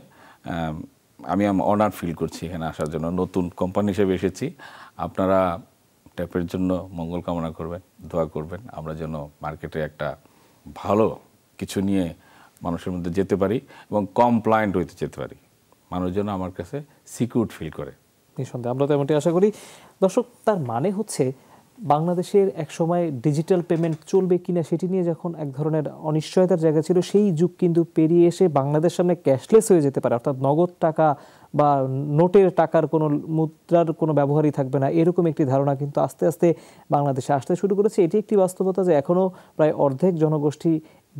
Speaker 2: আমি অনার ফিল করছি এখানে আসার জন্য, নতুন কোম্পানি হিসেবে এসেছি। আপনারা ট্যাপের জন্য মঙ্গল কামনা করবেন, দোয়া করবেন, আমরা যেন মার্কেটে একটা ভালো কিছু নিয়ে মানুষের মধ্যে যেতে পারি এবং কমপ্লায়েন্ট হইতে যেতে পারি, মানুষ যেন আমার কাছে সিকিউর ফিল করে।
Speaker 1: নিঃসন্দেহে আমরা তো এমনটি আশা করি। দর্শক, তার মানে হচ্ছে বাংলাদেশের এক সময় ডিজিটাল পেমেন্ট চলবে কিনা সেটি নিয়ে যখন এক ধরনের অনিশ্চয়তার জায়গা ছিল, সেই যুগ কিন্তু পেরিয়ে এসে বাংলাদেশ সামনে ক্যাশলেস হয়ে যেতে পারে, অর্থাৎ নগদ টাকা বা নোটের টাকার কোনো মুদ্রার কোনো ব্যবহারই থাকবে না, এরকম একটি ধারণা কিন্তু আস্তে আস্তে বাংলাদেশে আসতে শুরু করেছে। এটি একটি বাস্তবতা যে এখনও প্রায় অর্ধেক জনগোষ্ঠী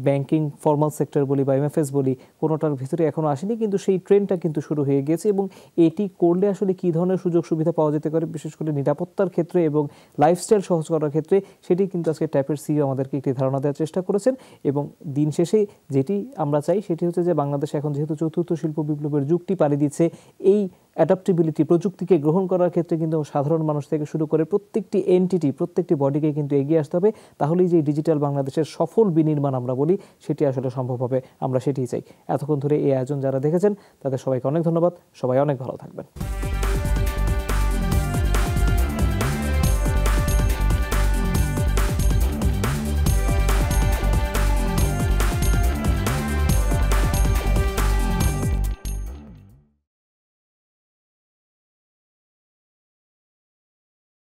Speaker 1: ব্যাংকিং ফর্মাল সেক্টর বলি বা এমএফএস বলি কোনোটার ভিতরে এখনও আসেনি, কিন্তু সেই ট্রেন্ডটা কিন্তু শুরু হয়ে গিয়েছে। এবং এটি করলে আসলে কী ধরনের সুযোগ সুবিধা পাওয়া যেতে পারে, বিশেষ করে নিরাপত্তার ক্ষেত্রে এবং লাইফস্টাইল সহজ করার ক্ষেত্রে, সেটি কিন্তু আজকে ট্যাপের সিইও আমাদেরকে একটি ধারণা দেওয়ার চেষ্টা করেছেন। এবং দিন শেষে যেটি আমরা চাই সেটি হচ্ছে যে বাংলাদেশ এখন যেহেতু চতুর্থ শিল্প বিপ্লবের যুগটি পাড়ি দিচ্ছে, এই অ্যাডাপ্টেবিলিটি প্রযুক্তিকে গ্রহণ করার ক্ষেত্রে কিন্তু সাধারণ মানুষ থেকে শুরু করে প্রত্যেকটি এন্টিটি, প্রত্যেকটি বডিকে কিন্তু এগিয়ে আসতে হবে। তাহলেই যে ডিজিটাল বাংলাদেশের সফল বিনির্মাণ আমরা বলি সেটি আসলে সম্ভব হবে, আমরা সেটিই চাই। এতক্ষণ ধরে এই আয়োজন যারা দেখেছেন তাদের সবাইকে অনেক ধন্যবাদ, সবাই অনেক ভালো থাকবেন।